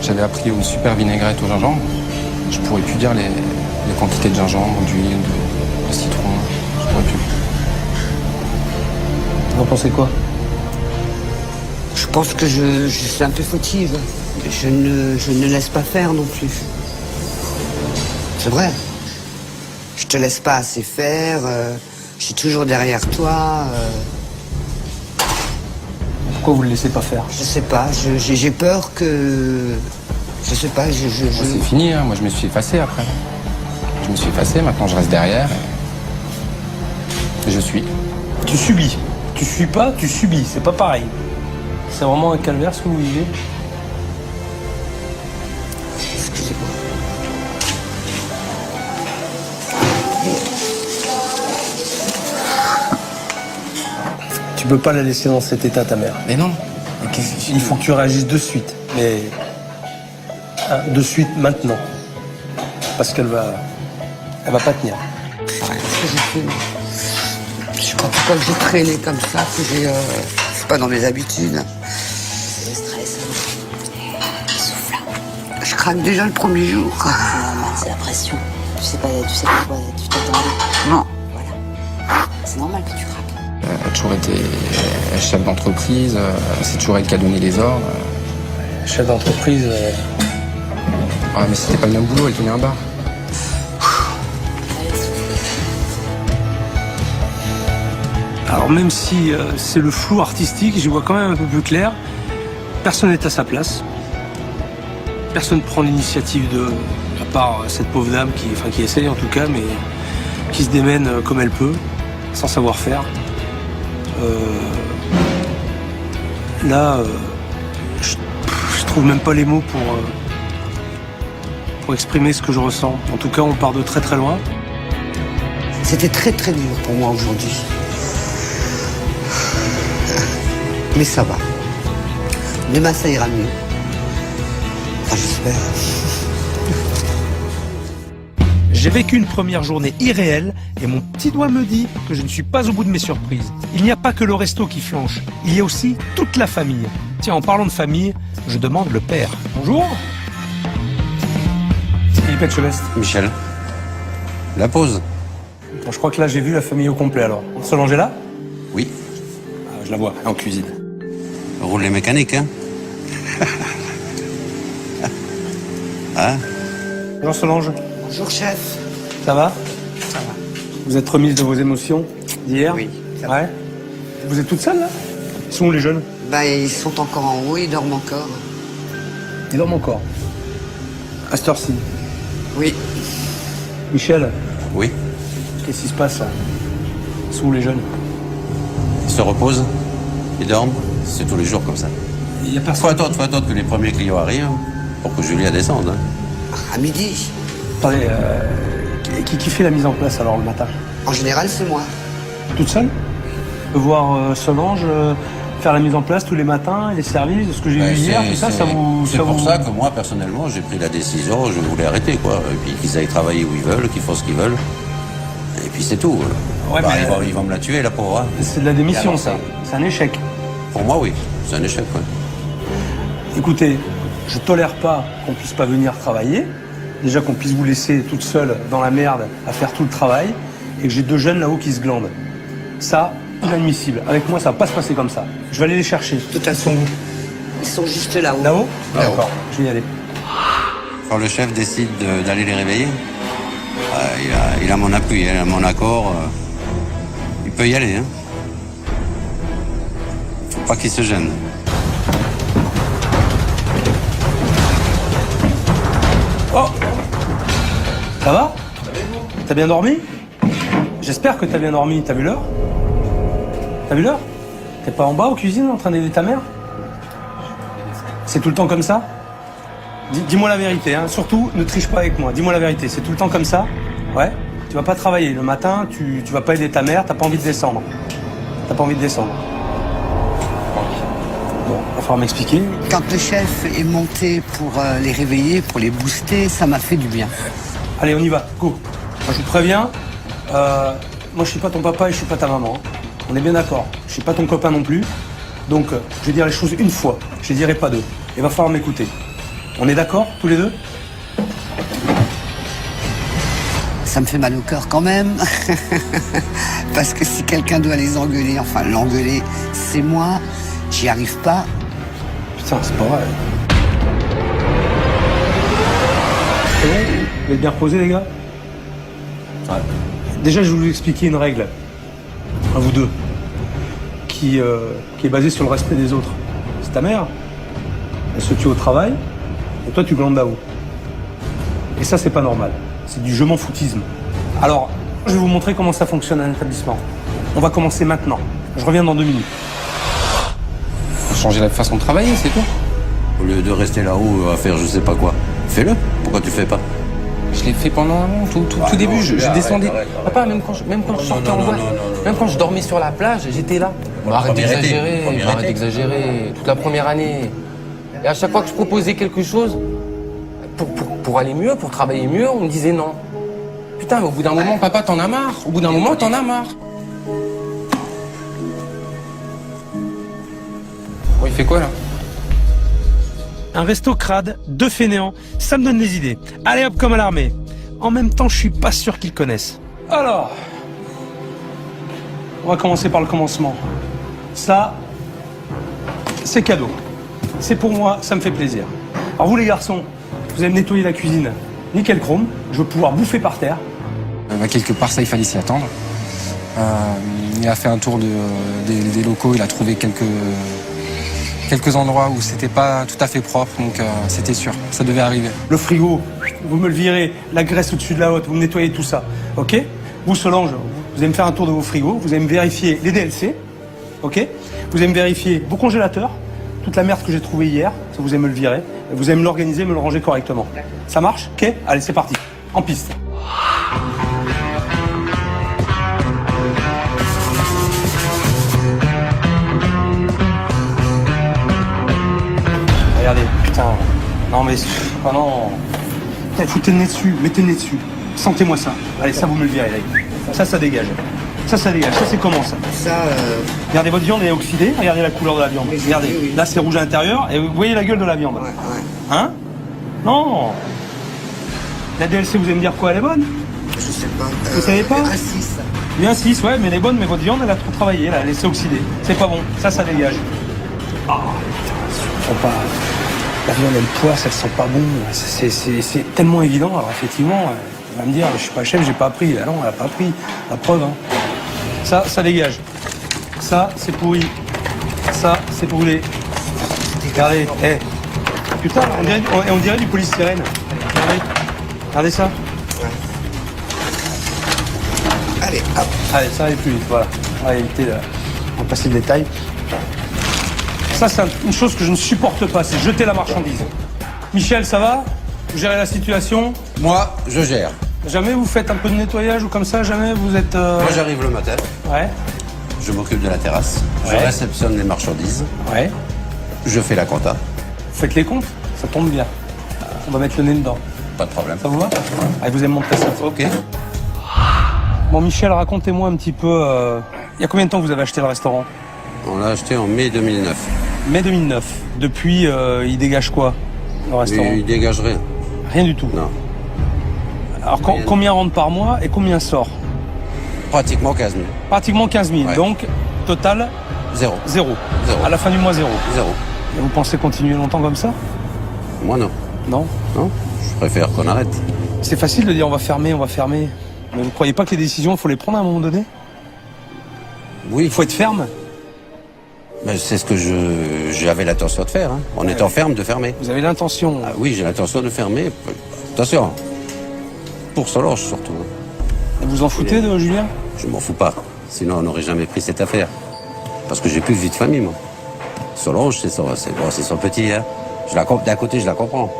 J'avais appris une super vinaigrette au gingembre. Je pourrais plus dire les quantités de gingembre, d'huile, de citron. Je pourrais plus. Vous en pensez quoi? Je pense que je suis un peu fautive. Je ne laisse pas faire non plus. C'est vrai. Je te laisse pas assez faire. Je suis toujours derrière toi. Pourquoi vous le laissez pas faire? Je sais pas. J'ai peur que... Je sais pas. C'est fini, hein. Moi je me suis effacé après. Je me suis effacé, maintenant je reste derrière. Et je suis. Tu subis. Tu suis pas, tu subis. C'est pas pareil. C'est vraiment un calvaire ce que vous vivez. Excusez-moi. Tu peux pas la laisser dans cet état, ta mère. Mais non. Il faut que tu réagisses de suite. Mais de suite, maintenant. Parce qu'elle va pas tenir. Qu'est-ce que j'ai fait? Je sais pas pourquoi j'ai traîné comme ça, que j'ai... c'est pas dans mes habitudes. C'est le stress. Souffle. Je craque déjà le premier jour. C'est normal, c'est la pression. Tu sais pas quoi tu t'attendais. Non. Voilà. C'est normal que tu craques. Elle a toujours été chef d'entreprise, c'est toujours elle qui a donné les ordres. Chef d'entreprise. Ah, mais c'était pas le même boulot, elle tenait un bar. Alors même si c'est le flou artistique, j'y vois quand même un peu plus clair. Personne n'est à sa place. Personne ne prend l'initiative à part cette pauvre dame qui essaye en tout cas, mais qui se démène comme elle peut, sans savoir faire. Là, je trouve même pas les mots pour exprimer ce que je ressens. En tout cas, on part de très très loin. C'était très très dur pour moi aujourd'hui. Mais ça va. Demain, ça ira mieux. Enfin, j'espère. J'ai vécu une première journée irréelle et mon petit doigt me dit que je ne suis pas au bout de mes surprises. Il n'y a pas que le resto qui flanche, il y a aussi toute la famille. Tiens, en parlant de famille, je demande le père. Bonjour. Philippe Etchebest. Michel, la pause. Bon, je crois que là j'ai vu la famille au complet alors. Solange est là? Oui, Je la vois, en cuisine. roule les mécaniques, hein. Bonjour Solange. Bonjour, chef. Ça va? Ça va? Vous êtes remise de vos émotions d'hier? Oui, ça va. Ouais. Vous êtes toute seule, là? Ils sont où, les jeunes? Bah, ils sont encore en haut, ils dorment encore. Ils dorment encore. À cette heure-ci. Oui. Michel, Oui. qu'est-ce qui se passe, là? Ils sont où, les jeunes? Ils se reposent, ils dorment. C'est tous les jours comme ça. Il y a Faut personne. attendre que les premiers clients arrivent pour que Julia descende. Hein. À midi. Attendez, qui fait la mise en place, alors, le matin? En général, c'est moi. Toute seule? On peut voir Solange faire la mise en place tous les matins, les services, ce que j'ai vu hier, tout ça, ça vous... C'est pour ça que moi, personnellement, j'ai pris la décision, je voulais arrêter, quoi. Et puis qu'ils aillent travailler où ils veulent, qu'ils fassent ce qu'ils veulent. Et puis c'est tout. Ouais, Bah, mais- ils vont me la tuer, la pauvre. Hein. C'est de la démission, Alors, ça. C'est un échec. Pour moi, oui. C'est un échec, ouais. Écoutez, je tolère pas qu'on puisse pas venir travailler. Déjà qu'on puisse vous laisser toute seule dans la merde à faire tout le travail. Et que j'ai 2 jeunes là-haut qui se glandent. Ça, inadmissible. Avec moi, ça va pas se passer comme ça. Je vais aller les chercher. De toute façon, ils sont juste là-haut. Là-haut? Là-haut. D'accord, je vais y aller. Quand le chef décide d'aller les réveiller, il a mon appui, il a mon accord. Il peut y aller, hein. Faut pas qu'il se gêne. Oh! Ça va? T'as bien dormi? J'espère que t'as bien dormi. T'as vu l'heure? T'as vu l'heure? T'es pas en bas aux cuisines en train d'aider ta mère? C'est tout le temps comme ça? Dis-moi la vérité, hein. Surtout, ne triche pas avec moi. Dis-moi la vérité, c'est tout le temps comme ça? Ouais? Tu vas pas travailler. Le matin, tu vas pas aider ta mère, t'as pas envie de descendre. T'as pas envie de descendre. Bon, va falloir m'expliquer. Quand le chef est monté pour les réveiller, pour les booster, ça m'a fait du bien. Allez, on y va, go. Moi, je vous préviens, moi, je suis pas ton papa et je suis pas ta maman. Hein. On est bien d'accord. Je suis pas ton copain non plus. Donc, je vais dire les choses une fois. Je les dirai pas 2. Il va falloir m'écouter. On est d'accord, tous les 2? Ça me fait mal au cœur quand même. Parce que si quelqu'un doit les engueuler, enfin l'engueuler, c'est moi, j'y arrive pas. Putain, c'est pas vrai. C'est bon? Vous êtes bien reposés, les gars? Ouais. Déjà, je vais vous expliquer une règle. À vous 2. Qui est basée sur le respect des autres. C'est ta mère. Elle se tue au travail. Et toi, tu glandes là-haut. Et ça, c'est pas normal. C'est du je m'en foutisme. Alors, je vais vous montrer comment ça fonctionne à un établissement. On va commencer maintenant. Je reviens dans 2 minutes. Faut changer la façon de travailler, c'est tout. Au lieu de rester là-haut à faire je sais pas quoi, fais-le. Pourquoi tu fais pas? Je l'ai fait pendant un moment, tout début, je descendais. Papa, même quand je sortais en boîte, même quand je dormais sur la plage, j'étais là. Arrête d'exagérer, toute la première année. Et à chaque fois que je proposais quelque chose, pour aller mieux, pour travailler mieux, on me disait non. Putain, mais au bout d'un moment, papa, t'en as marre. Au bout d'un moment, t'en as marre. Bon, il fait quoi, là? Un resto crade, 2 fainéants, ça me donne des idées. Allez hop, comme à l'armée. En même temps, je suis pas sûr qu'ils connaissent. Alors, on va commencer par le commencement. Ça, c'est cadeau. C'est pour moi, ça me fait plaisir. Alors vous les garçons, vous allez me nettoyer la cuisine. Nickel chrome, je veux pouvoir bouffer par terre. Quelque part, ça, il fallait s'y attendre. Il a fait un tour des locaux, il a trouvé quelques endroits où c'était pas tout à fait propre, donc c'était sûr, ça devait arriver. Le frigo, vous me le virez, la graisse au-dessus de la hotte, vous me nettoyez tout ça, ok? Vous Solange, vous allez me faire un tour de vos frigos, vous allez me vérifier les DLC, ok? Vous allez me vérifier vos congélateurs, toute la merde que j'ai trouvée hier, ça vous allez me le virer, et vous allez me l'organiser, me le ranger correctement. Ça marche? Ok? Allez, c'est parti, en piste. Regardez, putain. Non mais... Oh non. Putain, foutez le nez dessus, mettez le nez dessus. Sentez-moi ça. Allez, ça vous me le virez, là. Ça dégage. Ça dégage. Ça, c'est comment, ça? Regardez, votre viande est oxydée. Regardez la couleur de la viande. Regardez, oui. là, c'est rouge à l'intérieur. Et vous voyez la gueule de la viande. Ouais. Hein? Non. La DLC, vous allez me dire quoi, elle est bonne? Je sais pas. Vous savez pas? Un 6. Bien 6, ouais, mais elle est bonne, mais votre viande, elle a trop travaillé, là. Elle est oxydée. C'est pas bon. Ça dégage. Ah, putain, faut pas... La viande, elle poisse, elle sent pas bon. C'est tellement évident. Alors effectivement, elle va me dire, je suis pas chef, j'ai pas appris. Ah non, elle a pas appris. La preuve, hein. Ça dégage. Ça, c'est pourri. Ça, c'est brûlé. Regardez, putain, on dirait du polystyrène. Regardez ça. Allez, hop. Allez, ça va aller plus vite, voilà. On va éviter on va passer le détail. Ça, c'est une chose que je ne supporte pas, c'est jeter la marchandise. Michel, ça va? Vous gérez la situation? Moi, je gère. Jamais vous faites un peu de nettoyage ou comme ça? Jamais vous êtes... Moi, j'arrive le matin. Ouais, Je m'occupe de la terrasse. Je Ouais. réceptionne les marchandises. ouais. Je fais la compta. Vous faites les comptes? Ça tombe bien. On va mettre le nez dedans. Pas de problème. Ça vous va? Allez, vous allez me montrer ça. Ok. Bon, Michel, racontez-moi un petit peu... Il y a combien de temps que vous avez acheté le restaurant? On l'a acheté en mai 2009. Mai 2009. Depuis, il dégage quoi, le restaurant? Mais il dégage rien. Rien du tout. Non. Alors, combien rentre par mois et combien sort? Pratiquement 15 000. Pratiquement 15 000. Ouais. Donc, total, Zéro. zéro. Zéro. À la fin du mois, zéro. Zéro. Et vous pensez continuer longtemps comme ça? Moi, non. Non? Non. Je préfère qu'on arrête. C'est facile de dire on va fermer, on va fermer. Mais vous ne croyez pas que les décisions, il faut les prendre à un moment donné? Oui. Il faut être ferme. Mais c'est ce que j'avais l'intention de faire. Hein. En étant ferme, de fermer. Vous avez l'intention. Ah oui, j'ai l'intention de fermer. Attention. Pour Solange, surtout. Et vous en foutez de Julien? Je m'en fous pas. Sinon, on n'aurait jamais pris cette affaire. Parce que j'ai plus de vie de famille, moi. Solange, c'est son petit. Hein. D'un côté, je la comprends.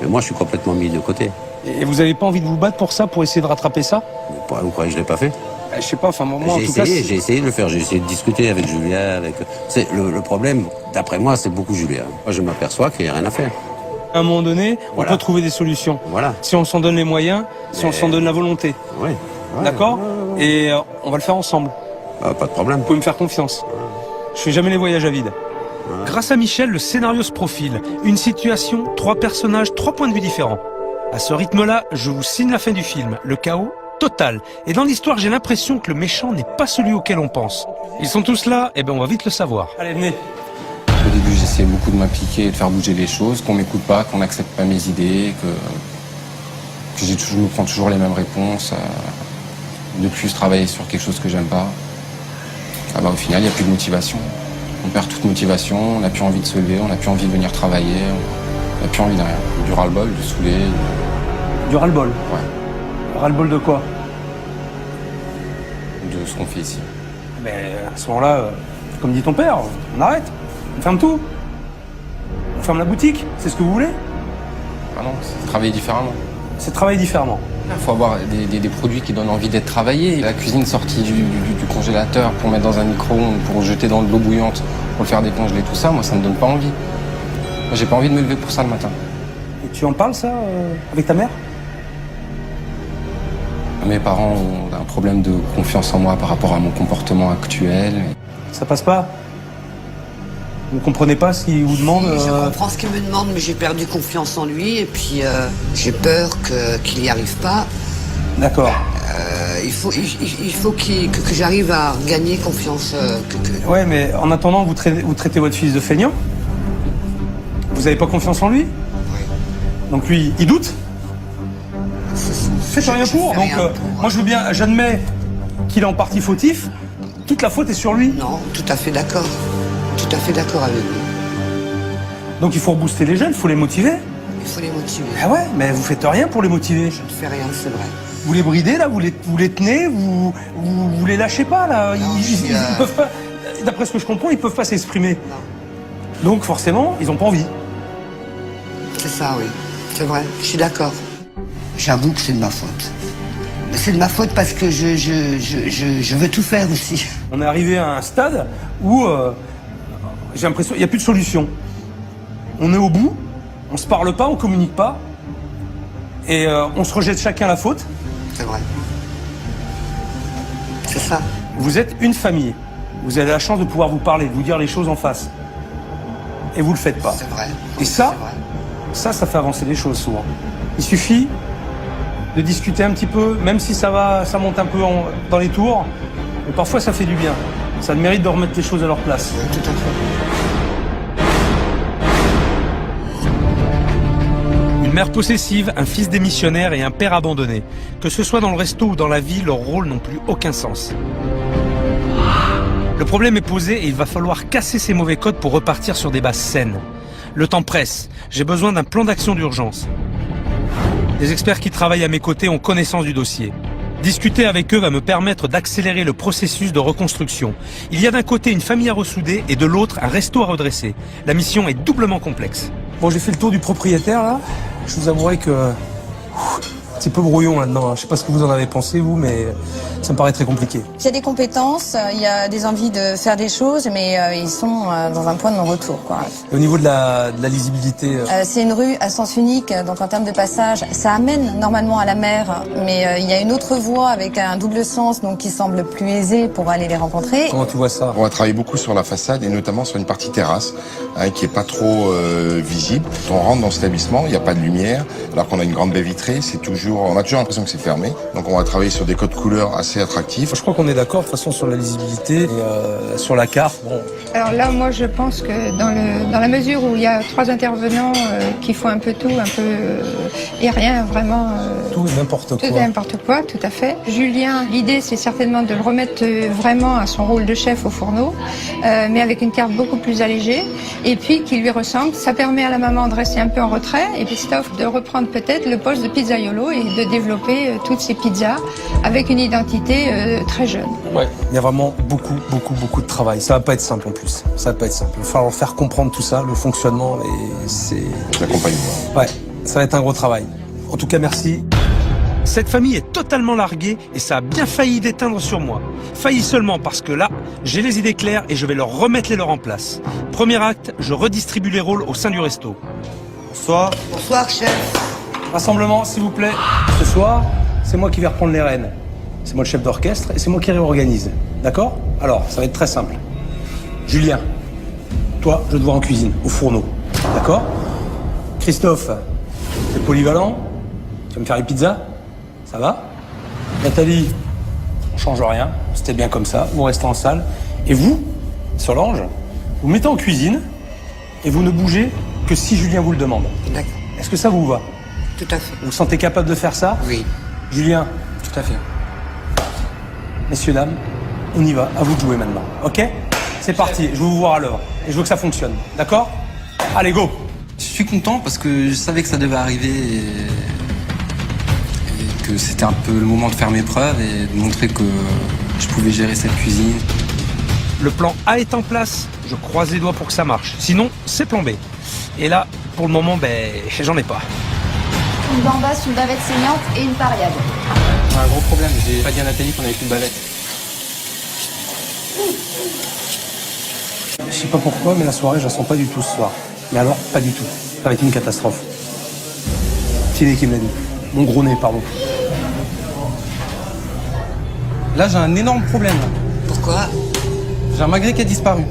Mais moi, je suis complètement mis de côté. Et vous n'avez pas envie de vous battre pour ça, pour essayer de rattraper ça? Vous croyez que je l'ai pas fait? Je sais pas, enfin moi en J'ai tout cas... essayé de le faire. J'ai essayé de discuter avec Julien. Le problème, d'après moi, c'est beaucoup Julien. Moi, je m'aperçois qu'il n'y a rien à faire. À un moment donné, Voilà. on peut trouver des solutions. Voilà. Si on s'en donne les moyens, si on s'en donne la volonté. Oui. D'accord? Et on va le faire ensemble. Pas de problème. Vous pouvez me faire confiance. Je fais jamais les voyages à vide. Grâce à Michel, le scénario se profile. Une situation, 3 personnages, 3 points de vue différents. À ce rythme-là, je vous signe la fin du film. Le chaos total. Et dans l'histoire, j'ai l'impression que le méchant n'est pas celui auquel on pense. Ils sont tous là, et ben on va vite le savoir. Allez, venez. Au début, j'essayais beaucoup de m'impliquer et de faire bouger les choses, qu'on m'écoute pas, qu'on n'accepte pas mes idées, que je me prends toujours les mêmes réponses. De plus, travailler sur quelque chose que j'aime pas. Ah bah, au final, il n'y a plus de motivation. On perd toute motivation, on n'a plus envie de se lever, on n'a plus envie de venir travailler, on n'a plus envie de rien. Du ras-le-bol, du saoulé. Du ras-le-bol. Ouais, Ras-le-bol de quoi? de ce qu'on fait ici. Mais à ce moment-là, comme dit ton père, on arrête. On ferme tout. On ferme la boutique. C'est ce que vous voulez? Ah non, c'est travailler différemment. C'est travailler différemment. Il faut avoir des produits qui donnent envie d'être travaillés. La cuisine sortie du congélateur pour mettre dans un micro-ondes, pour jeter dans de l'eau bouillante, pour le faire décongeler, tout ça, moi, ça me donne pas envie. Moi, j'ai pas envie de me lever pour ça le matin. Et tu en parles, ça, avec ta mère? Mes parents ont un problème de confiance en moi par rapport à mon comportement actuel. Ça passe pas? Vous comprenez pas ce qu'il vous demande? Je comprends ce qu'il me demande, mais j'ai perdu confiance en lui et puis j'ai peur qu'il n'y arrive pas. D'accord. Il faut que j'arrive à gagner confiance. Ouais, mais en attendant, vous traitez votre fils de feignant? Vous avez pas confiance en lui? Oui. Donc lui, il doute? Faites rien Je pour. fais Donc rien pour. moi je veux bien, j'admets qu'il est en partie fautif. Toute la faute est sur lui. Non, tout à fait d'accord. Tout à fait d'accord avec vous. Donc il faut rebooster les jeunes, il faut les motiver. Il faut les motiver. Ah ouais, mais vous faites rien pour les motiver. Je ne fais rien, c'est vrai. Vous les bridez là, vous les tenez, vous les lâchez pas là. Non, Ils peuvent pas. D'après ce que je comprends, ils peuvent pas s'exprimer. Non. Donc forcément, ils ont pas envie. C'est ça, oui. C'est vrai. Je suis d'accord. J'avoue que c'est de ma faute. Mais c'est de ma faute parce que je veux tout faire aussi. On est arrivé à un stade où j'ai l'impression qu'il n'y a plus de solution. On est au bout, on se parle pas, on communique pas, et on se rejette chacun la faute. C'est vrai. C'est ça. Vous êtes une famille. Vous avez la chance de pouvoir vous parler, de vous dire les choses en face. Et vous le faites pas. C'est vrai. Et ça, C'est vrai. ça fait avancer les choses souvent. Il suffit de discuter un petit peu, même si ça monte un peu dans les tours, mais parfois ça fait du bien. Ça a le mérite de remettre les choses à leur place. Oui, tout à fait. mère possessive, un fils démissionnaire et un père abandonné. Que ce soit dans le resto ou dans la vie, leurs rôles n'ont plus aucun sens. Le problème est posé et il va falloir casser ces mauvais codes pour repartir sur des bases saines. Le temps presse, j'ai besoin d'un plan d'action d'urgence. Les experts qui travaillent à mes côtés ont connaissance du dossier. Discuter avec eux va me permettre d'accélérer le processus de reconstruction. Il y a d'un côté une famille à ressouder et de l'autre un resto à redresser. La mission est doublement complexe. Bon, j'ai fait le tour du propriétaire là. Je vous avouerai que c'est un peu brouillon là-dedans. Je sais pas ce que vous en avez pensé vous, mais ça me paraît très compliqué. Il y a des compétences, il y a des envies de faire des choses, mais ils sont dans un point de non-retour, quoi. Et au niveau de la lisibilité, C'est une rue à sens unique, donc en termes de passage, ça amène normalement à la mer, mais il y a une autre voie avec un double sens, donc qui semble plus aisée pour aller les rencontrer. comment tu vois ça? On va travailler beaucoup sur la façade et notamment sur une partie terrasse qui est pas trop visible. Quand on rentre dans cet établissement, il n'y a pas de lumière, alors qu'on a une grande baie vitrée, on a toujours l'impression que c'est fermé. Donc on va travailler sur des codes couleurs assez attractifs. Je crois qu'on est d'accord de toute façon sur la lisibilité et sur la carte. Bon. Alors là, moi, je pense que dans la mesure où il y a 3 intervenants qui font un peu tout, et rien vraiment. Tout et n'importe quoi. Tout et n'importe quoi, tout à fait. Julien, l'idée, c'est certainement de le remettre vraiment à son rôle de chef au fourneau, mais avec une carte beaucoup plus allégée, et puis qui lui ressemble. Ça permet à la maman de rester un peu en retrait, et puis Christophe de reprendre peut-être le poste de pizzaiolo et de développer toutes ces pizzas avec une identité très jeune. Ouais. Il y a vraiment beaucoup de travail. Ça va pas être simple en plus. Ça va pas être simple. Il va falloir faire comprendre tout ça, le fonctionnement et c'est... L'accompagnement. Ouais, ça va être un gros travail. En tout cas, merci. Cette famille est totalement larguée et ça a bien failli déteindre sur moi. Failli seulement parce que là, j'ai les idées claires et je vais leur remettre les leurs en place. Premier acte, je redistribue les rôles au sein du resto. Bonsoir. Bonsoir, chef. Rassemblement, s'il vous plaît. Ce soir, c'est moi qui vais reprendre les rênes. C'est moi le chef d'orchestre et c'est moi qui réorganise. D'accord? Alors, ça va être très simple. Julien, toi, je vais te voir en cuisine, au fourneau. D'accord? Christophe, t'es polyvalent? Tu vas me faire les pizzas? Ça va? Nathalie, on change rien. C'était bien comme ça. Vous restez en salle. Et vous, Solange, vous mettez en cuisine et vous ne bougez que si Julien vous le demande. D'accord. Est-ce que ça vous va? Tout à fait. Vous vous sentez capable de faire ça? Oui. Julien, Tout à fait. messieurs, dames, on y va. À vous de jouer maintenant. Ok? C'est parti. Je veux vous voir à l'œuvre. Et je veux que ça fonctionne. D'accord? Allez, go! Je suis content parce que je savais que ça devait arriver et que c'était un peu le moment de faire mes preuves et de montrer que je pouvais gérer cette cuisine. Le plan A est en place, je croise les doigts pour que ça marche. Sinon, c'est plan B. Et là, pour le moment, j'en ai pas. Une bambasse, une bavette saignante et une pariade. On a un gros problème, j'ai pas dit à Nathalie qu'on avait plus de bavette. Je sais pas pourquoi, mais la soirée, je la sens pas du tout ce soir. Mais alors, pas du tout. Ça va être une catastrophe. Tiné qui me l'a dit. Mon gros nez, pardon. Là, j'ai un énorme problème. Pourquoi? J'ai un magret qui a disparu.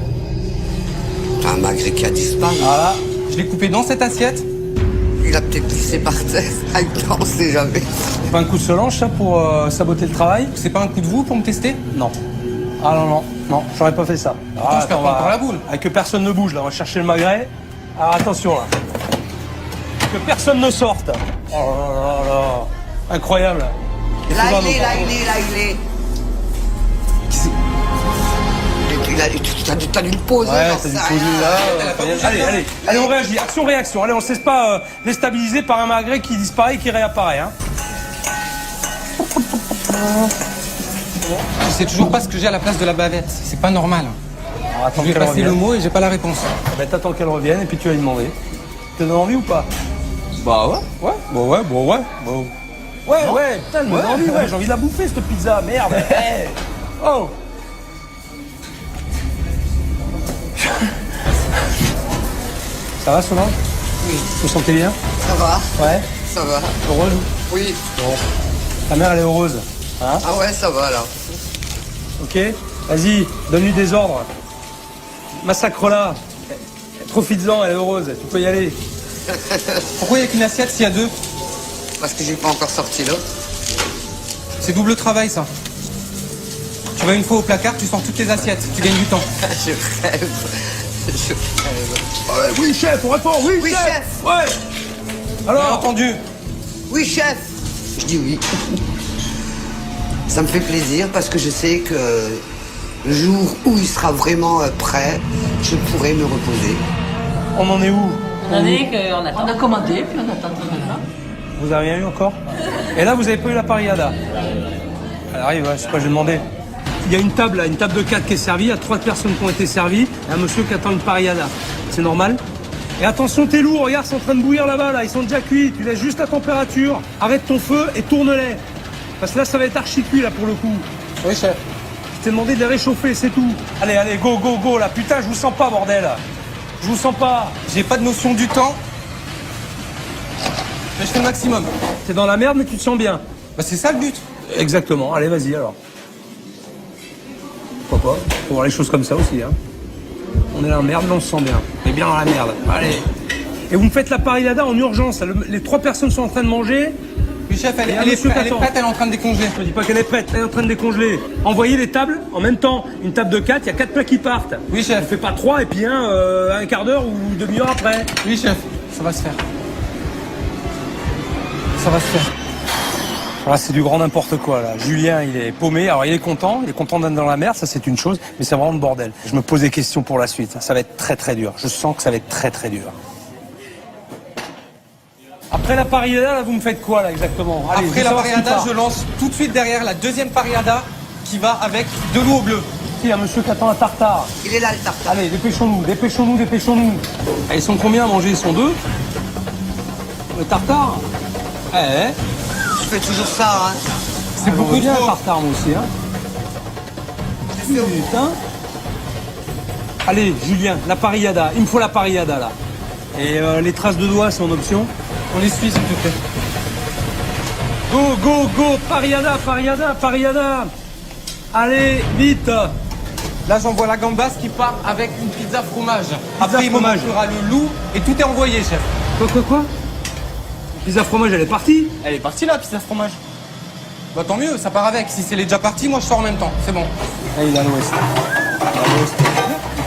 T'as un magret qui a disparu. Ah là, je l'ai coupé dans cette assiette. Il a peut-être glissé par terre. On sait jamais. C'est pas un coup de Solange, ça, pour saboter le travail? C'est pas un coup de vous pour me tester? Non. Ah non, j'aurais pas fait ça. Attends, je perds pas encore la boule. Avec que personne ne bouge, là, on va chercher le magret. Alors attention, là. Que personne ne sorte. Oh là là. Incroyable. Là, il est. T'as dû le poser. Ouais, j'en t'as dû sais poser rien. là. Allez, on réagit. Action-réaction. Allez, on se laisse pas déstabiliser par un magret qui disparaît et qui réapparaît. Hein. Je sais toujours pas ce que j'ai à la place de la bavette. C'est pas normal. Alors, attends Je vais qu'elle passer le revienne. mot et j'ai pas la réponse. T'attends qu'elle revienne et puis tu vas lui demander. T'as donné envie ou pas? Bah ouais. Ouais. Ouais, putain, elle me donne envie, ouais. J'ai envie de la bouffer, cette pizza. Merde. Hey. Oh. Ça va, Solange? Oui. Vous vous sentez bien? Ça va, Ouais. ça va. Heureuse? Oui. Bon. Ta mère, elle est heureuse. Hein? Ah ouais, ça va, là. Ok? Vas-y, donne-lui des ordres. Massacre-la. Profites-en, elle est heureuse. Tu peux y aller. Pourquoi il y a qu'une assiette s'il y a deux? Parce que j'ai pas encore sorti l'autre. C'est double travail ça. Tu vas une fois au placard, tu sors toutes tes assiettes, tu gagnes du temps. Je rêve. Oui, chef, on répond. Oui, Oui, chef. Ouais. Alors, Bien entendu. Oui, chef. Je dis oui. Ça me fait plaisir parce que je sais que le jour où il sera vraiment prêt, je pourrai me reposer. on en est où? On a commandé, puis on attend tranquillement. Vous avez rien eu encore? Et là, vous avez pas eu la parillada? Elle arrive, ouais, c'est quoi, j'ai demandé. Il y a une table, là, une table de 4 qui est servie, il y a 3 personnes qui ont été servies, et un monsieur qui attend une parillada. C'est normal? Et attention, t'es lourd, regarde, c'est en train de bouillir là-bas, là, ils sont déjà cuits, tu laisses juste la température, arrête ton feu et tourne-les. Parce que là, ça va être archi cuit, là, pour le coup. Oui, chef. Je t'ai demandé de les réchauffer, c'est tout. Allez, allez, go, go, go, là, putain, je vous sens pas, bordel. Je vous sens pas. J'ai pas de notion du temps. Mais je fais le maximum. T'es dans la merde, mais tu te sens bien. Bah, c'est ça le but. Exactement, allez, vas-y, alors. Pourquoi pas? Faut voir les choses comme ça aussi, hein. On est dans la merde, mais on se sent bien. On est bien dans la merde. Allez. Et vous me faites la parillada en urgence. Les 3 personnes sont en train de manger. Oui, chef, elle est prête, elle est en train de décongeler. Je dis pas qu'elle est prête, elle est en train de décongeler. Envoyez les tables en même temps. Une table de 4, il y a 4 plats qui partent. Oui, chef. On fait pas 3 et puis un quart d'heure ou une demi-heure après. Oui, chef, ça va se faire. Ça va se faire. Voilà, c'est du grand n'importe quoi, là. Julien, il est paumé. Alors, il est content d'être dans la merde, ça c'est une chose, mais c'est vraiment le bordel. Je me pose des questions pour la suite. Ça va être très très dur. Je sens que ça va être très très dur. Après la parillada, là, vous me faites quoi, là, exactement? Allez, Après la parillada, je lance tout de suite derrière la deuxième parillada qui va avec de l'eau au bleu. Il y a un monsieur qui attend un tartare. Il est là, le tartare. Allez, dépêchons-nous, dépêchons-nous, dépêchons-nous. Ils sont combien à manger? Ils sont 2? Le tartare? Je fais toujours ça, hein. C'est beaucoup bien le tartare, moi aussi, hein. Putain. Allez, Julien, la parillada. Il me faut la parillada, là. Et les traces de doigts, c'est en option. On les suit, s'il te plaît. Go, go, go, parillada, parillada, parillada. Allez, vite. Là, j'envoie la gambasse qui part avec une pizza fromage. Après, il me fromage. manquera le loup et tout est envoyé, chef. Quoi? Pizza fromage, elle est partie? Elle est partie, la pizza fromage. Bah, tant mieux, ça part avec. Si c'est déjà parti, moi, je sors en même temps. C'est bon. Ah, il est à l'ouest.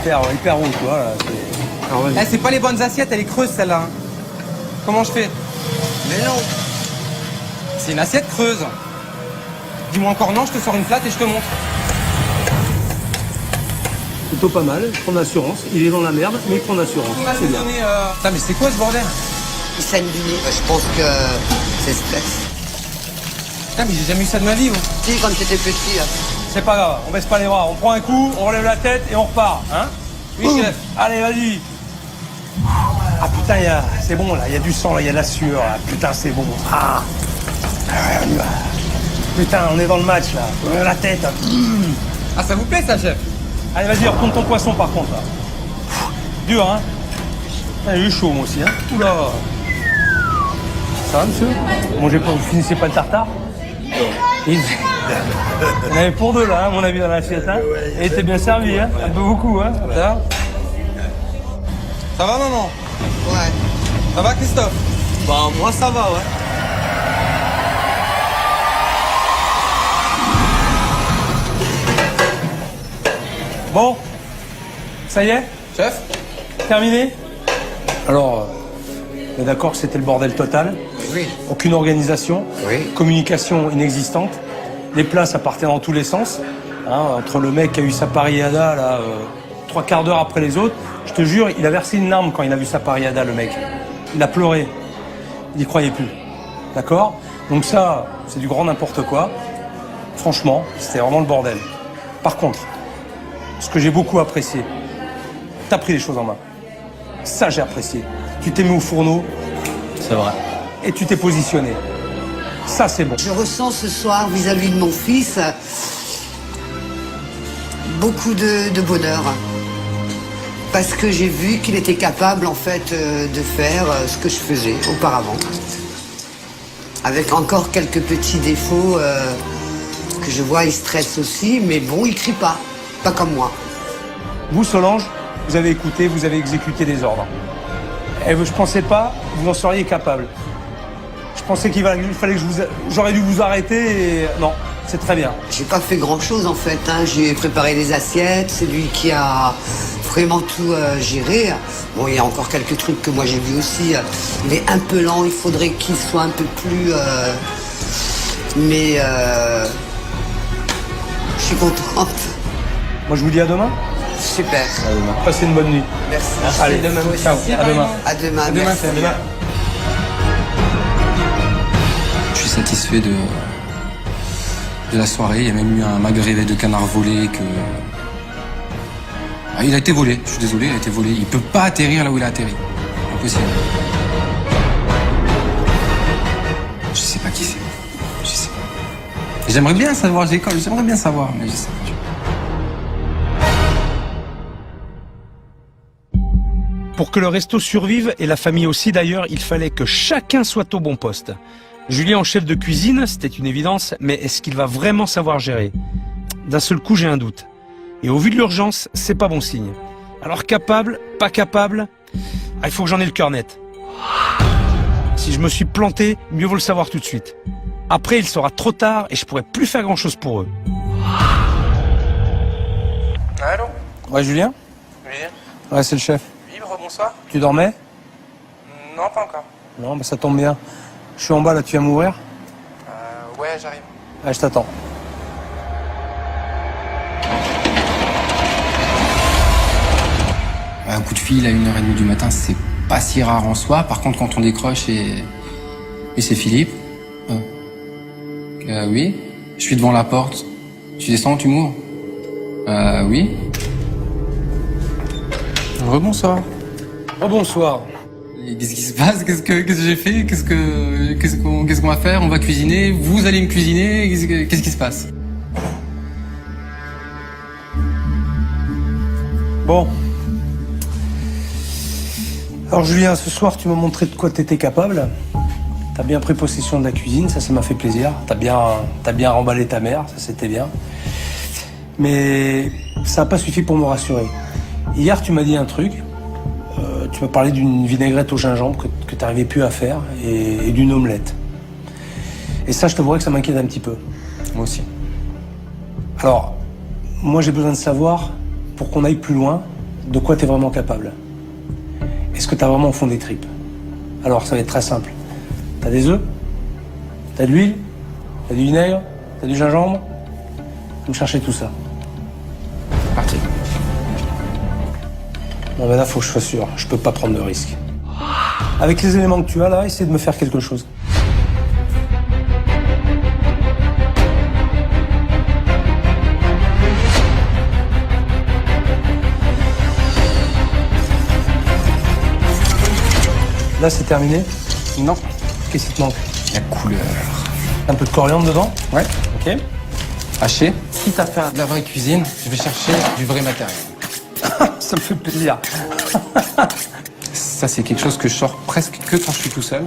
Hyper haut, tu vois, là. Alors, vas-y. Eh, c'est pas les bonnes assiettes, elle est creuse, celle-là. hein. Comment je fais? Mais non. C'est une assiette creuse. Dis-moi encore non, je te sors une plate et je te montre. Plutôt pas mal, il prend l'assurance. Il est dans la merde, mais il prend l'assurance. On m'a C'est bien. donné, Putain, mais c'est quoi ce bordel? Il saigne du nez. Je pense que c'est stress. Putain, mais j'ai jamais eu ça de ma vie. Si, quand t'étais petit, hein. C'est pas grave, on baisse pas les bras. On prend un coup, on relève la tête et on repart. Hein? Oui, chef. Allez, vas-y. Ah putain, c'est bon là, il y a du sang là, il y a de la sueur là. Putain, c'est bon. Ah. On y va. Putain, on est dans le match là. On relève la tête. Ah, ça vous plaît, ça, chef? Allez, vas-y, retourne ton poisson par contre là. Dur, hein? J'ai eu chaud moi aussi, hein? Oula. Ça va, monsieur? Mangez pas, vous finissez pas le tartare? Il y en avait pour 2 là, à mon avis, dans l'assiette, hein? Et il était bien servi, hein? Un peu beaucoup, hein? Ça va, maman? Ouais. Ça va, Christophe? Bah, moi, ça va, ouais. Bon, ça y est? Chef? Terminé? Alors, on est d'accord que c'était le bordel total? Oui. Aucune organisation? Oui. Communication inexistante? Les plats, ça partait dans tous les sens? Hein, entre le mec qui a eu sa parillada, là, 3 quarts d'heure après les autres, je te jure, il a versé une larme quand il a vu sa parillada, le mec. Il a pleuré. Il n'y croyait plus. D'accord? Donc ça, c'est du grand n'importe quoi. Franchement, c'était vraiment le bordel. Par contre, ce que j'ai beaucoup apprécié, t'as pris les choses en main. Ça, j'ai apprécié. Tu t'es mis au fourneau. C'est vrai. Et tu t'es positionné. Ça, c'est bon. Je ressens ce soir vis-à-vis de mon fils beaucoup de bonheur. Parce que j'ai vu qu'il était capable en fait de faire ce que je faisais auparavant. Avec encore quelques petits défauts que je vois, il stresse aussi, mais bon, il crie pas. Pas comme moi. Vous, Solange, vous avez écouté, vous avez exécuté des ordres. Et je pensais pas que vous en seriez capable. Je pensais qu'il fallait que j'aurais dû vous arrêter et... Non, C'est très bien. J'ai pas fait grand-chose en fait. Hein. J'ai préparé les assiettes. C'est lui qui a vraiment tout géré. Bon, il y a encore quelques trucs que moi j'ai vu aussi. Il est un peu lent. Il faudrait qu'il soit un peu plus. Mais je suis contente. Moi, je vous dis à demain. Super. À demain. Passez une bonne nuit. Merci. Allez, demain. ciao. À demain. À demain. À demain, merci. c'est à demain. Je suis satisfait de la soirée. Il y a même eu un magret de canard volé que... Ah, il a été volé, je suis désolé, il a été volé. Il peut pas atterrir là où il a atterri. Impossible. Je sais pas qui c'est. Je sais pas. J'aimerais bien savoir, j'aimerais bien savoir, mais je sais pas. Pour que le resto survive, et la famille aussi d'ailleurs, il fallait que chacun soit au bon poste. Julien en chef de cuisine, c'était une évidence, mais est-ce qu'il va vraiment savoir gérer? D'un seul coup, j'ai un doute. Et au vu de l'urgence, c'est pas bon signe. Alors capable, pas capable, il faut que j'en ai le cœur net. Si je me suis planté, mieux vaut le savoir tout de suite. Après, il sera trop tard et je pourrai plus faire grand-chose pour eux. Allô? Ouais, Julien? Oui. Ouais, c'est le chef. Oui, bonsoir. Tu dormais? Non, pas encore. Non, bah ça tombe bien. Je suis en bas là, tu viens m'ouvrir? Ouais, j'arrive. Ouais, je t'attends. Un coup de fil à 1h30 du matin, c'est pas si rare en soi. Par contre, quand on décroche et c'est Philippe. Oui, je suis devant la porte. Tu descends, tu m'ouvres? Oui. Rebonsoir. Rebonsoir. Qu'est-ce qui se passe? Qu'est-ce que j'ai fait? Qu'est-ce qu'on va faire? On va cuisiner? Vous allez me cuisiner? Qu'est-ce qui se passe? Bon. Alors Julien, ce soir, tu m'as montré de quoi tu étais capable. T'as bien pris possession de la cuisine, ça m'a fait plaisir. T'as bien remballé ta mère, ça c'était bien. Mais ça n'a pas suffi pour me rassurer. Hier, tu m'as dit un truc. Tu m'as parlé d'une vinaigrette au gingembre que tu n'arrivais plus à faire et d'une omelette. Et ça, je t'avouerais que ça m'inquiète un petit peu. Moi aussi. Alors, moi j'ai besoin de savoir, pour qu'on aille plus loin, de quoi tu es vraiment capable. Est-ce que tu as vraiment au fond des tripes? Alors, ça va être très simple. T'as des œufs? T'as de l'huile? T'as du vinaigre? T'as du gingembre? Faut me chercher tout ça. Parti. Non mais là, faut que je sois sûr. Je peux pas prendre de risque. Avec les éléments que tu as là, essaie de me faire quelque chose. Là, c'est terminé? Non. Qu'est-ce qui te manque? La couleur. Un peu de coriandre dedans? Ouais. Ok. Haché. Quitte à faire de la vraie cuisine, je vais chercher du vrai matériel. Ça me fait plaisir. Ça, c'est quelque chose que je sors presque que quand je suis tout seul.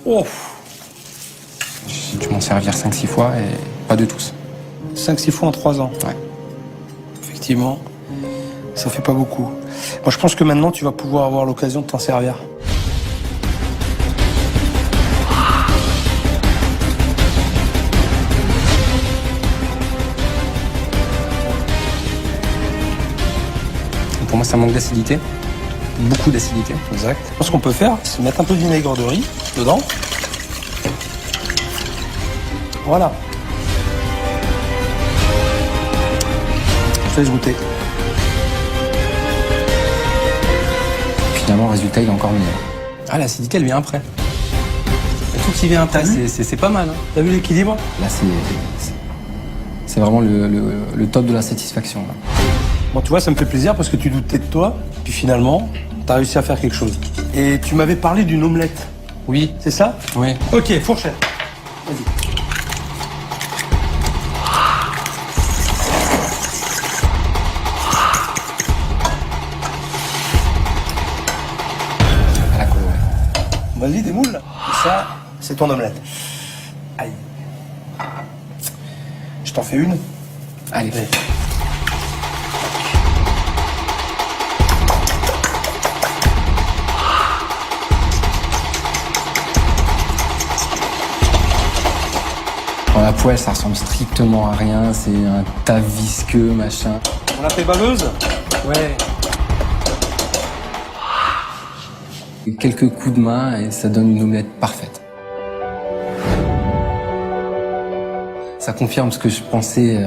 Oh. J'ai dû m'en servir 5-6 fois et pas de tous. 5-6 fois en 3 ans. Ouais. Effectivement, ça fait pas beaucoup. Moi, je pense que maintenant, tu vas pouvoir avoir l'occasion de t'en servir. Pour moi, ça manque d'acidité. Beaucoup d'acidité. Exact. Ce qu'on peut faire, c'est mettre un peu de vinaigre de riz dedans. Voilà. Je te laisse goûter. Finalement, le résultat, il est encore mieux. Ah, l'acidité, elle vient après. Tout qui vient après, c'est pas mal. Hein. T'as vu l'équilibre? Là, c'est vraiment le top de la satisfaction. Là. Bon, tu vois, ça me fait plaisir parce que tu doutais de toi, puis finalement, t'as réussi à faire quelque chose. Et tu m'avais parlé d'une omelette. Oui. C'est ça? Oui. Ok, fourchette. Vas-y. À la colorée. Vas-y, démoule là. Et ça, c'est ton omelette. Aïe. Je t'en fais une? Allez. Allez. Quand la poêle, ça ressemble strictement à rien, c'est un tas visqueux, machin. On l'a fait baveuse? Ouais. Quelques coups de main et ça donne une omelette parfaite. Ça confirme ce que je pensais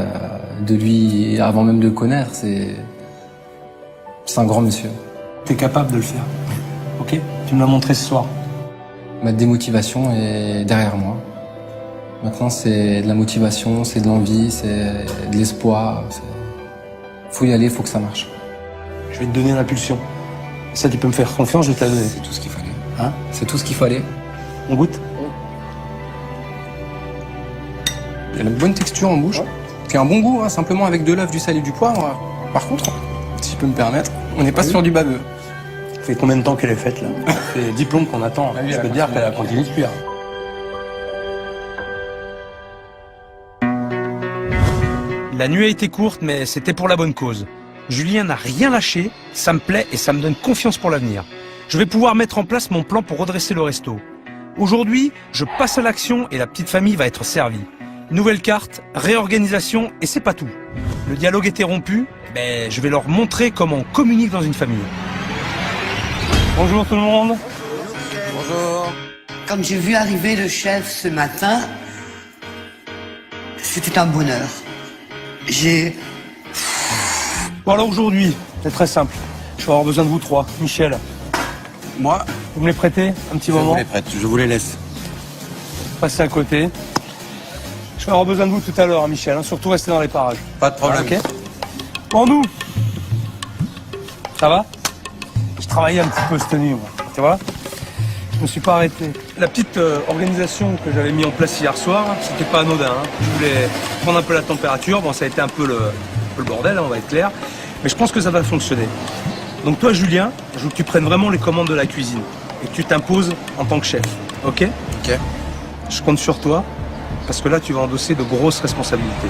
de lui avant même de le connaître. C'est un grand monsieur. T'es capable de le faire. Ok? Tu me l'as montré ce soir. Ma démotivation est derrière moi. Maintenant, c'est de la motivation, c'est de l'envie, c'est de l'espoir. Faut y aller, faut que ça marche. Je vais te donner l'impulsion. Ça, tu peux me faire confiance, je vais te la donner. C'est tout ce qu'il fallait. Hein? C'est tout ce qu'il fallait. On goûte? Il y a une bonne texture en bouche. Puis un bon goût, hein, simplement avec de l'œuf, du sel et du poivre. Par contre, si je peux me permettre, on n'est pas sur du baveux. Ça fait combien de temps qu'elle est faite, là? Ça fait 10 plombes qu'on attend. Je peux te dire qu'elle a continué de cuire. La nuit a été courte, mais c'était pour la bonne cause. Julien n'a rien lâché, ça me plaît et ça me donne confiance pour l'avenir. Je vais pouvoir mettre en place mon plan pour redresser le resto. Aujourd'hui, je passe à l'action et la petite famille va être servie. Nouvelle carte, réorganisation et c'est pas tout. Le dialogue était rompu, mais je vais leur montrer comment on communique dans une famille. Bonjour tout le monde. Bonjour. Quand j'ai vu arriver le chef ce matin, c'était un bonheur. Bon alors aujourd'hui, c'est très simple. Je vais avoir besoin de vous trois. Michel. Moi, Vous me les prêtez un petit je moment? vous les prête, je vous les laisse. Passez à côté. Je vais avoir besoin de vous tout à l'heure, hein, Michel. Hein, surtout restez dans les parages. Pas de problème. Ok. Bon, nous, ça va? Je travaillais un petit peu cette nuit, moi. Tu vois? Je me suis pas arrêté. La petite organisation que j'avais mis en place hier soir, c'était pas anodin. Hein. Je voulais prendre un peu la température. Bon, ça a été un peu le bordel, hein, on va être clair. Mais je pense que ça va fonctionner. Donc toi, Julien, je veux que tu prennes vraiment les commandes de la cuisine et que tu t'imposes en tant que chef. Ok? Ok. Je compte sur toi parce que là, tu vas endosser de grosses responsabilités.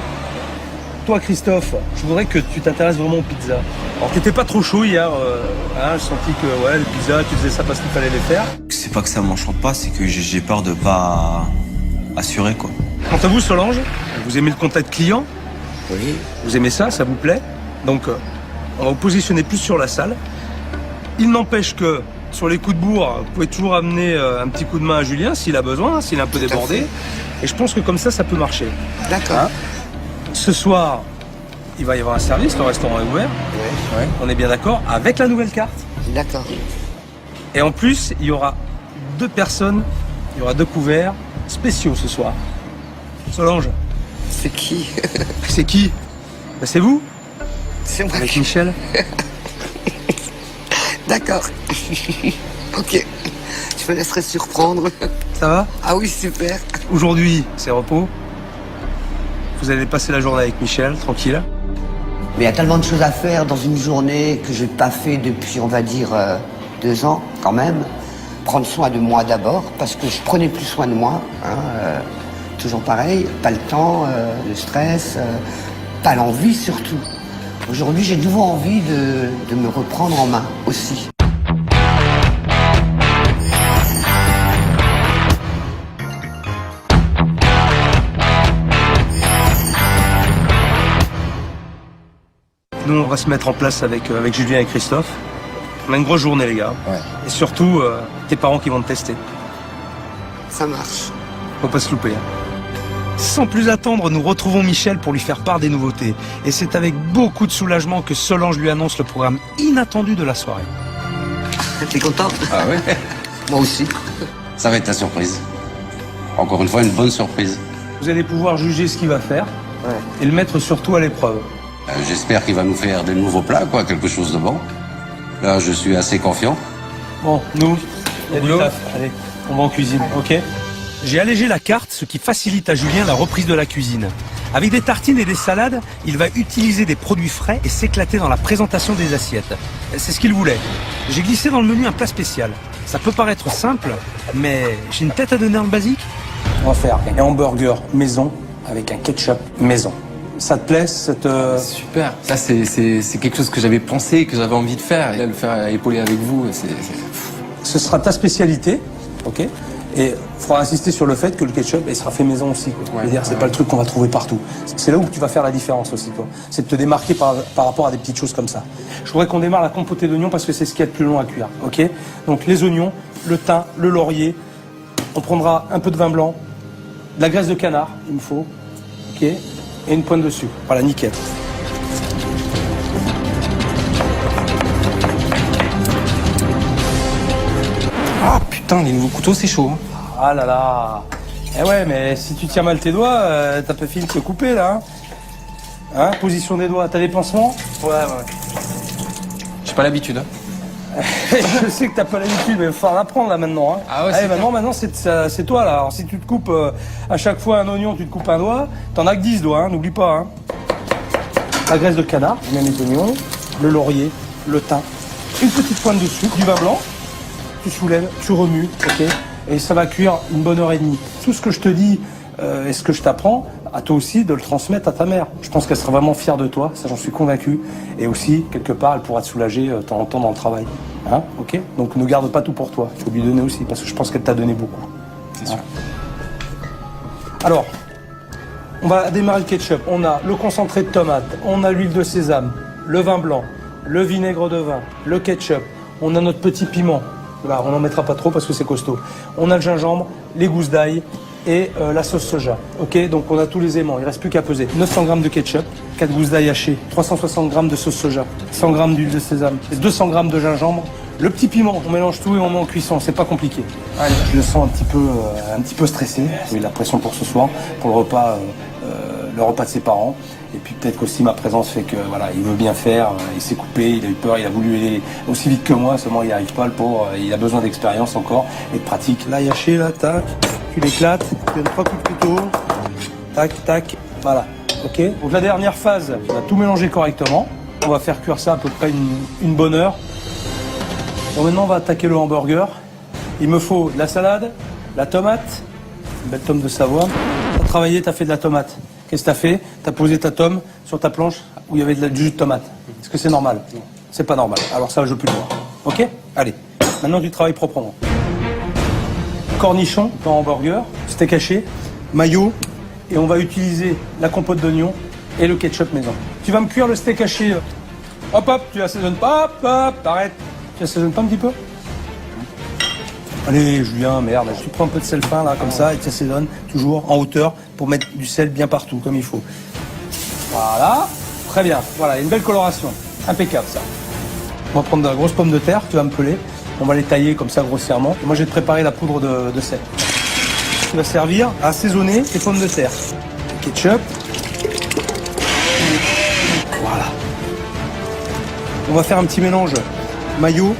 Toi, Christophe, je voudrais que tu t'intéresses vraiment aux pizzas. Alors, t'étais pas trop chaud hier. Hein, je sentis que ouais, les pizzas, tu faisais ça parce qu'il fallait les faire. C'est pas que ça m'enchante pas, c'est que j'ai peur de pas assurer, quoi. Quant à vous, Solange, vous aimez le contact client? Oui. Vous aimez ça vous plaît? Donc, on va vous positionner plus sur la salle. Il n'empêche que, sur les coups de bourre, vous pouvez toujours amener un petit coup de main à Julien s'il a besoin, s'il est un peu débordé. Et je pense que comme ça peut marcher. D'accord. Hein? Ce soir, il va y avoir un service, le restaurant est ouvert. Oui. On est bien d'accord, avec la nouvelle carte. D'accord. Et en plus, il y aura 2 personnes, il y aura 2 couverts spéciaux ce soir. Solange. C'est qui? C'est qui? Ben, c'est vous, C'est moi. avec Michel. D'accord. Ok. Je me laisserai surprendre. Ça va? Ah oui, super. Aujourd'hui, c'est repos. Vous allez passer la journée avec Michel, tranquille. Mais il y a tellement de choses à faire dans une journée que je n'ai pas fait depuis, on va dire, 2 ans, quand même. Prendre soin de moi d'abord, parce que je prenais plus soin de moi. Hein, toujours pareil, pas le temps, le stress, pas l'envie surtout. Aujourd'hui, j'ai de nouveau envie de me reprendre en main aussi. Nous, on va se mettre en place avec Julien et Christophe. On a une grosse journée, les gars. Ouais. Et surtout, tes parents qui vont te tester. Ça marche. Faut pas se louper. Hein. Sans plus attendre, nous retrouvons Michel pour lui faire part des nouveautés. Et c'est avec beaucoup de soulagement que Solange lui annonce le programme inattendu de la soirée. T'es content? Ah oui? Moi aussi. Ça va être ta surprise. Encore une fois, une bonne surprise. Vous allez pouvoir juger ce qu'il va faire et le mettre surtout à l'épreuve. J'espère qu'il va nous faire de nouveaux plats, quoi, quelque chose de bon. Là, je suis assez confiant. Bon, nous, il y a du taf. Allez, on va en cuisine, ok? J'ai allégé la carte, ce qui facilite à Julien la reprise de la cuisine. Avec des tartines et des salades, il va utiliser des produits frais et s'éclater dans la présentation des assiettes. C'est ce qu'il voulait. J'ai glissé dans le menu un plat spécial. Ça peut paraître simple, mais j'ai une tête à donner en basique. On va faire un hamburger maison avec un ketchup maison. Ça te plaît cette... Super. Ça, c'est quelque chose que j'avais pensé, que j'avais envie de faire. Et là, le faire épauler avec vous, Ce sera ta spécialité, ok? Et il faudra insister sur le fait que le ketchup, il sera fait maison aussi. Quoi. Je veux dire, c'est pas le truc qu'on va trouver partout. C'est là où tu vas faire la différence aussi, toi. C'est de te démarquer par rapport à des petites choses comme ça. Je voudrais qu'on démarre la compotée d'oignons parce que c'est ce qu'il y a de plus long à cuire. Ok ? Donc les oignons, le thym, le laurier. On prendra un peu de vin blanc, de la graisse de canard, il me faut. Ok ? Et une pointe de sucre. Voilà, nickel. Ah putain, les nouveaux couteaux, c'est chaud. Ah là là. Eh ouais, mais si tu tiens mal tes doigts, t'as pas fini de te couper là. Hein, position des doigts, t'as des pansements ? Ouais. J'ai pas l'habitude. Je sais que t'as pas l'habitude, mais il va falloir l'apprendre là maintenant. Hein. Ah ouais, allez, maintenant c'est toi là. Alors si tu te coupes à chaque fois un oignon, tu te coupes un doigt, t'en as que 10 doigts, hein, n'oublie pas. Hein. La graisse de canard, bien les oignons, le laurier, le thym, une petite pointe de sucre, du vin blanc. Tu soulèves, tu remues, ok ? Et ça va cuire une bonne heure et demie. Tout ce que je te dis et ce que je t'apprends, à toi aussi de le transmettre à ta mère. Je pense qu'elle sera vraiment fière de toi, ça j'en suis convaincu. Et aussi, quelque part, elle pourra te soulager de temps en temps dans le travail. Hein ? Ok ? Donc ne garde pas tout pour toi, il faut lui donner aussi, parce que je pense qu'elle t'a donné beaucoup. C'est sûr. Alors, on va démarrer le ketchup. On a le concentré de tomate, on a l'huile de sésame, le vin blanc, le vinaigre de vin, le ketchup, on a notre petit piment. Là, on n'en mettra pas trop parce que c'est costaud. On a le gingembre, les gousses d'ail et la sauce soja. Ok, donc on a tous les aimants, il ne reste plus qu'à peser. 900 g de ketchup, 4 gousses d'ail hachées, 360 g de sauce soja, 100 g d'huile de sésame, et 200 g de gingembre. Le petit piment, on mélange tout et on met en cuisson, c'est pas compliqué. Allez, je le sens un petit peu stressé. J'ai la pression pour ce soir, pour le repas de ses parents. Et puis peut-être qu'aussi ma présence fait que voilà, il veut bien faire, il s'est coupé, il a eu peur, il a voulu aller aussi vite que moi, seulement il n'y arrive pas, le pauvre, il a besoin d'expérience encore et de pratique. Là, haché, là, tac, tu l'éclates, tu donnes 3 coups de couteau, tac, tac, voilà, ok. Donc la dernière phase, on va tout mélanger correctement, on va faire cuire ça à peu près une bonne heure. Bon, maintenant on va attaquer le hamburger. Il me faut de la salade, la tomate, une belle tome de Savoie. T'as travaillé, t'as fait de la tomate. Qu'est-ce que t'as fait ? T'as posé ta tome sur ta planche où il y avait du jus de tomate. Est-ce que c'est normal ? Non. C'est pas normal. Alors ça, je veux plus le voir. Ok ? Allez. Maintenant, tu travailles proprement. Cornichon dans hamburger, steak haché, mayo, et on va utiliser la compote d'oignon et le ketchup maison. Tu vas me cuire le steak haché. Hop, hop, tu assaisonnes pas, hop, t'arrêtes. Tu assaisonnes pas un petit peu ? Allez, Julien, merde, tu prends un peu de sel fin là, comme ça, et tu assaisonnes toujours en hauteur pour mettre du sel bien partout, comme il faut. Voilà, très bien. Voilà, il y a une belle coloration. Impeccable, ça. On va prendre de la grosse pomme de terre, tu vas me peler. On va les tailler comme ça grossièrement. Et moi, je vais te préparer la poudre de sel. Tu vas servir à assaisonner tes pommes de terre. Ketchup. Voilà. On va faire un petit mélange mayo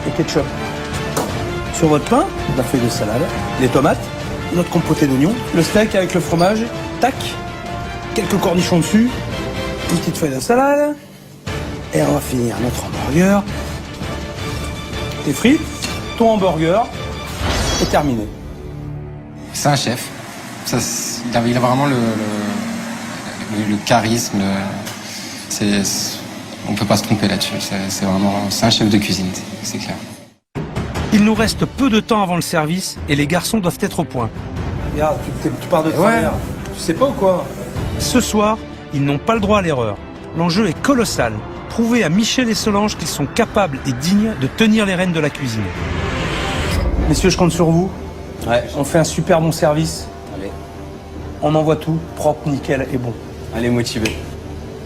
et ketchup. Sur votre pain, la feuille de salade, les tomates, notre compotée d'oignons, le steak avec le fromage, tac, quelques cornichons dessus, une petite feuille de salade, et on va finir notre hamburger. Tes frites, ton hamburger, est terminé. C'est un chef. Ça, il a vraiment le charisme. On peut pas se tromper là-dessus. C'est un chef de cuisine, c'est clair. Il nous reste peu de temps avant le service et les garçons doivent être au point. Regarde, tu pars de travers. Tu sais pas ou quoi ? Ce soir, ils n'ont pas le droit à l'erreur. L'enjeu est colossal. Prouver à Michel et Solange qu'ils sont capables et dignes de tenir les rênes de la cuisine. Messieurs, je compte sur vous. Ouais. On fait un super bon service. Allez. On envoie tout, propre, nickel et bon. Allez, motivé.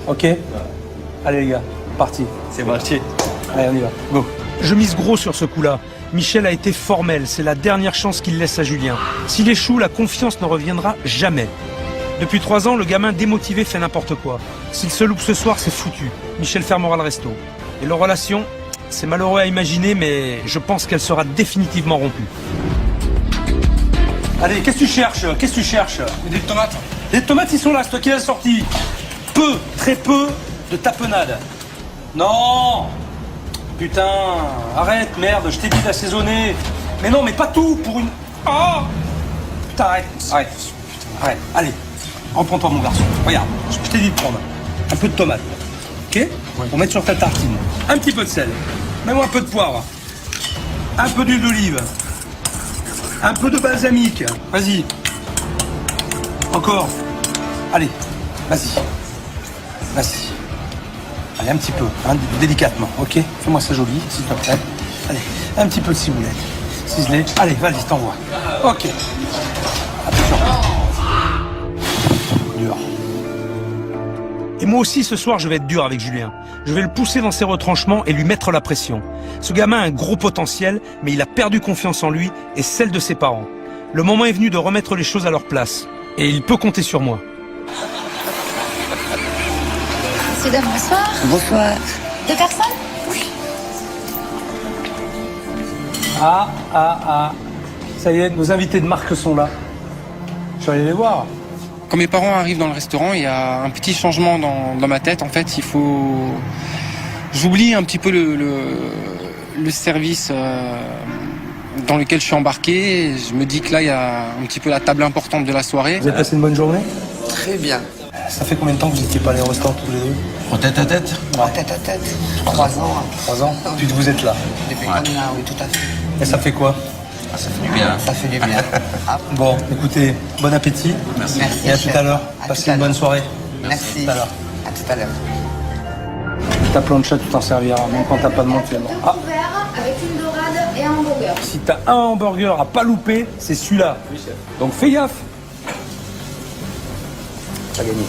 Ok ? Ouais. Allez les gars, parti. C'est parti. Allez, on y va. Go. Je mise gros sur ce coup-là. Michel a été formel, c'est la dernière chance qu'il laisse à Julien. S'il échoue, la confiance ne reviendra jamais. Depuis 3 ans, le gamin démotivé fait n'importe quoi. S'il se loupe ce soir, c'est foutu. Michel fermera le resto. Et leur relation, c'est malheureux à imaginer, mais je pense qu'elle sera définitivement rompue. Allez, qu'est-ce que tu cherches ? Qu'est-ce que tu cherches ? Des tomates. Les tomates, ils sont là, c'est toi qui les as sortis. Peu, très peu de tapenade. Non ! Putain, arrête, merde, je t'ai dit d'assaisonner. Mais non, mais pas tout pour une... Oh ! Putain, arrête. Putain, allez, reprends-toi mon garçon. Regarde, je t'ai dit de prendre un peu de tomate, ok ? Ouais. Pour mettre sur ta tartine. Un petit peu de sel, mets-moi un peu de poivre, un peu d'huile d'olive, Un peu de balsamique. Vas-y. Encore. Allez, vas-y. Vas-y. Allez, un petit peu, hein, délicatement, ok? Fais-moi ça joli, s'il te plaît. Allez, un petit peu de ciboulette. Ciselé. Allez, vas-y, t'envoies. Ok. Attention. Dur. Et moi aussi, ce soir, je vais être dur avec Julien. Je vais le pousser dans ses retranchements et lui mettre la pression. Ce gamin a un gros potentiel, mais il a perdu confiance en lui et celle de ses parents. Le moment est venu de remettre les choses à leur place. Et il peut compter sur moi. Mesdames, bonsoir. Bonsoir. 2 personnes? Ah. Ça y est, nos invités de marque sont là. Je vais aller les voir. Quand mes parents arrivent dans le restaurant, il y a un petit changement dans ma tête. En fait, il faut... J'oublie un petit peu le service dans lequel je suis embarqué. Je me dis que là, il y a un petit peu la table importante de la soirée. Vous avez passé une bonne journée? Très bien. Ça fait combien de temps que vous n'étiez pas allés au restaurant tous les deux? En tête à tête. En tête à tête. 3 ans. 3 ans? Puis vous êtes là. Depuis qu'on est là, oui, tout à fait. Et ça fait quoi? Ça fait du bien. Ça fait du bien. Ah, Bon, écoutez, bon appétit. merci. Et à tout à l'heure. À Passez tout à une bonne l'heure. soirée. Merci. À tout à l'heure. À tout à l'heure. Ta plancha, tu t'en serviras. Même quand t'as pas de monde, tu vas voir. Ah, Avec une dorade et un hamburger. si t'as un hamburger à pas louper, c'est celui-là. Donc fais gaffe. T'as gagné.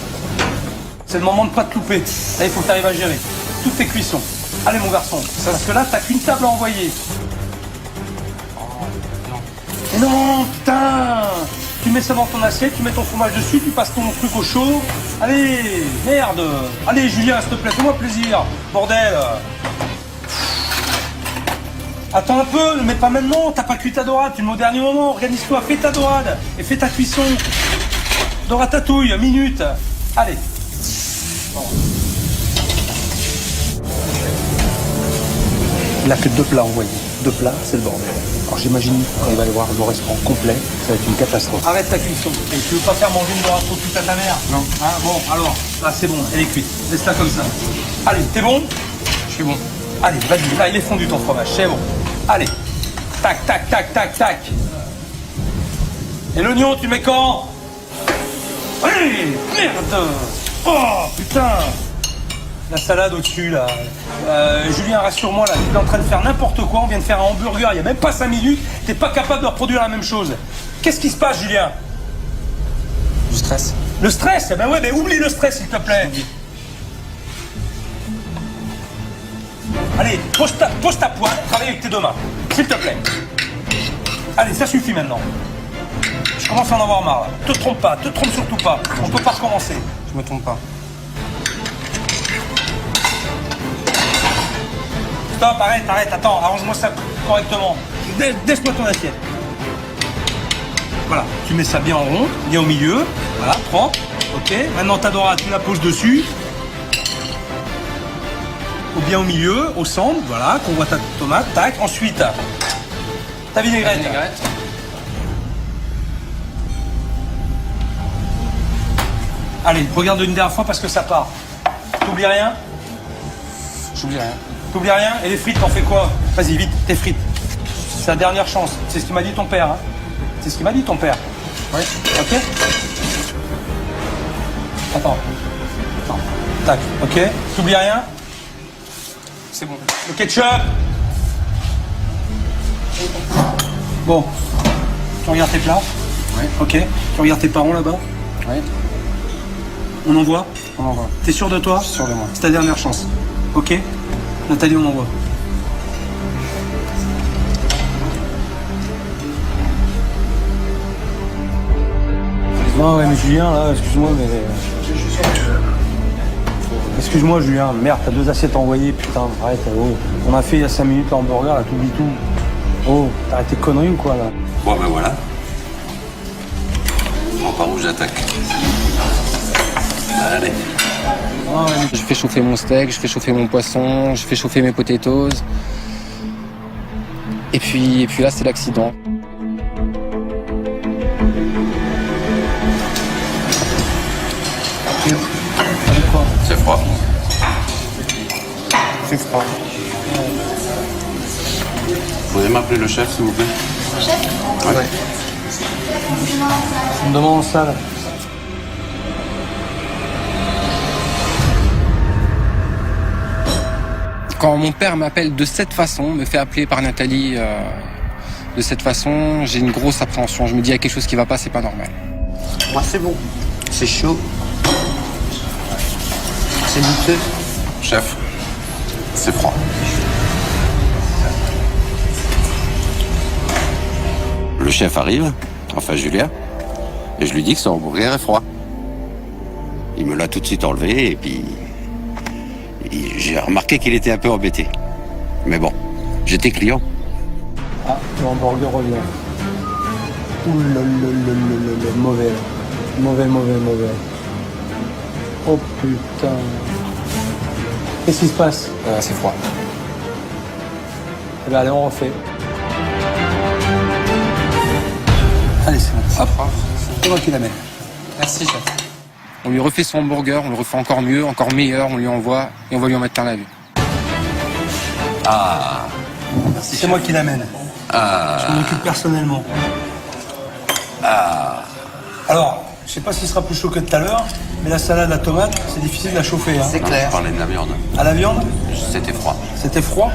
C'est le moment de pas te louper. Là, il faut que tu arrives à gérer toutes tes cuissons. Allez, mon garçon. Parce que là, t'as qu'une table à envoyer. Mais non, putain! Tu mets ça dans ton assiette, tu mets ton fromage dessus, tu passes ton truc au chaud. Allez, merde! Allez, Julien, s'il te plaît, fais-moi plaisir. Bordel! Attends un peu, ne mets pas maintenant, t'as pas cuit ta dorade, tu le mets au dernier moment, organise-toi, fais ta dorade et fais ta cuisson. Doratatouille, minute. Allez. Bon. Il a que 2 plats envoyés. 2 plats, c'est le bordel. Alors j'imagine quand il va y avoir le restaurant complet, ça va être une catastrophe. Arrête ta cuisson. Et tu veux pas faire manger une dorade trop cuite à ta mère? Non. Hein, bon, alors, là c'est bon, elle est cuite. Laisse-la comme ça. Allez, t'es bon? Je suis bon. Allez, vas-y, là il est fondu ton fromage, c'est bon. Allez. Tac, tac, tac, tac, tac. Et l'oignon, tu mets quand? Allez, merde. Oh, putain. La salade au-dessus, là. Julien, rassure-moi, là, tu es en train de faire n'importe quoi. On vient de faire un hamburger, il n'y a même pas 5 minutes. T'es pas capable de reproduire la même chose. Qu'est-ce qui se passe, Julien? Du stress. Le stress? Eh ben ouais, mais oublie le stress, s'il te plaît. Allez, pose ta poêle, travaille avec tes 2 mains. S'il te plaît. Allez, ça suffit maintenant. Je commence à en avoir marre, là. Te trompe pas, te trompe surtout pas. On peut pas recommencer. Je me trompe pas. Stop, arrête, attends, arrange-moi ça correctement. Laisse-moi ton assiette. Voilà, tu mets ça bien en rond, bien au milieu. Voilà, propre. Ok, maintenant ta dorade, tu la poses dessus. Ou bien au milieu, au centre, voilà, qu'on voit ta tomate. Tac, ensuite, ta vinaigrette. Allez, regarde une dernière fois parce que ça part. T'oublies rien? J'oublie rien. T'oublies rien? Et les frites, t'en fais quoi? Vas-y, vite, tes frites. C'est la dernière chance. C'est ce qu'il m'a dit ton père. Hein. C'est ce qu'il m'a dit ton père. Oui. Ok? Attends. Tac, ok? T'oublies rien? C'est bon. Le ketchup? Bon. Tu regardes tes plats? Oui. Ok. Tu regardes tes parents là-bas? Oui. On envoie? On envoie. T'es sûr de toi? Je suis sûr de moi. C'est ta dernière chance. Ok? Nathalie, on envoie. Non, ouais, mais Julien, là, excuse-moi, mais... Excuse-moi, Julien, merde, t'as 2 assiettes envoyées, putain, arrête, oh. On a fait il y a 5 minutes l'hamburger, là, t'oublies tout. Oh, t'arrêtes tes conneries ou quoi, là? Bon, ben voilà. Bon, par où j'attaque? Allez. Je fais chauffer mon steak, je fais chauffer mon poisson, je fais chauffer mes potatoes. Et puis là, c'est l'accident. C'est froid. C'est froid. Vous pouvez m'appeler le chef, s'il vous plaît? Ouais. On me demande ça, là. Quand mon père m'appelle de cette façon, me fait appeler par Nathalie de cette façon, j'ai une grosse appréhension. Je me dis, il y a quelque chose qui va pas, c'est pas normal. Moi, c'est bon. C'est chaud. C'est douteux. Chef, c'est froid. Le chef arrive, enfin Julien, et je lui dis que son hamburger est froid. Il me l'a tout de suite enlevé et puis j'ai remarqué qu'il était un peu embêté. Mais bon, j'étais client. Ah, le hamburger revient. Ouh là là là là là, mauvais. Mauvais. Oh putain. Qu'est-ce qui se passe? C'est froid. Eh ben allez, on refait. Allez, c'est bon. Hop. C'est moi qui l'amène. Merci, chef. On lui refait son hamburger, on le refait encore mieux, encore meilleur, on lui envoie et on va lui en mettre plein la vue. Ah, C'est moi qui l'amène. Je m'en occupe personnellement. Alors, je sais pas s'il sera plus chaud que tout à l'heure, mais la salade à tomate, c'est difficile de la chauffer. Hein. C'est clair. on parlait de la viande. À la viande, C'était froid. c'était froid.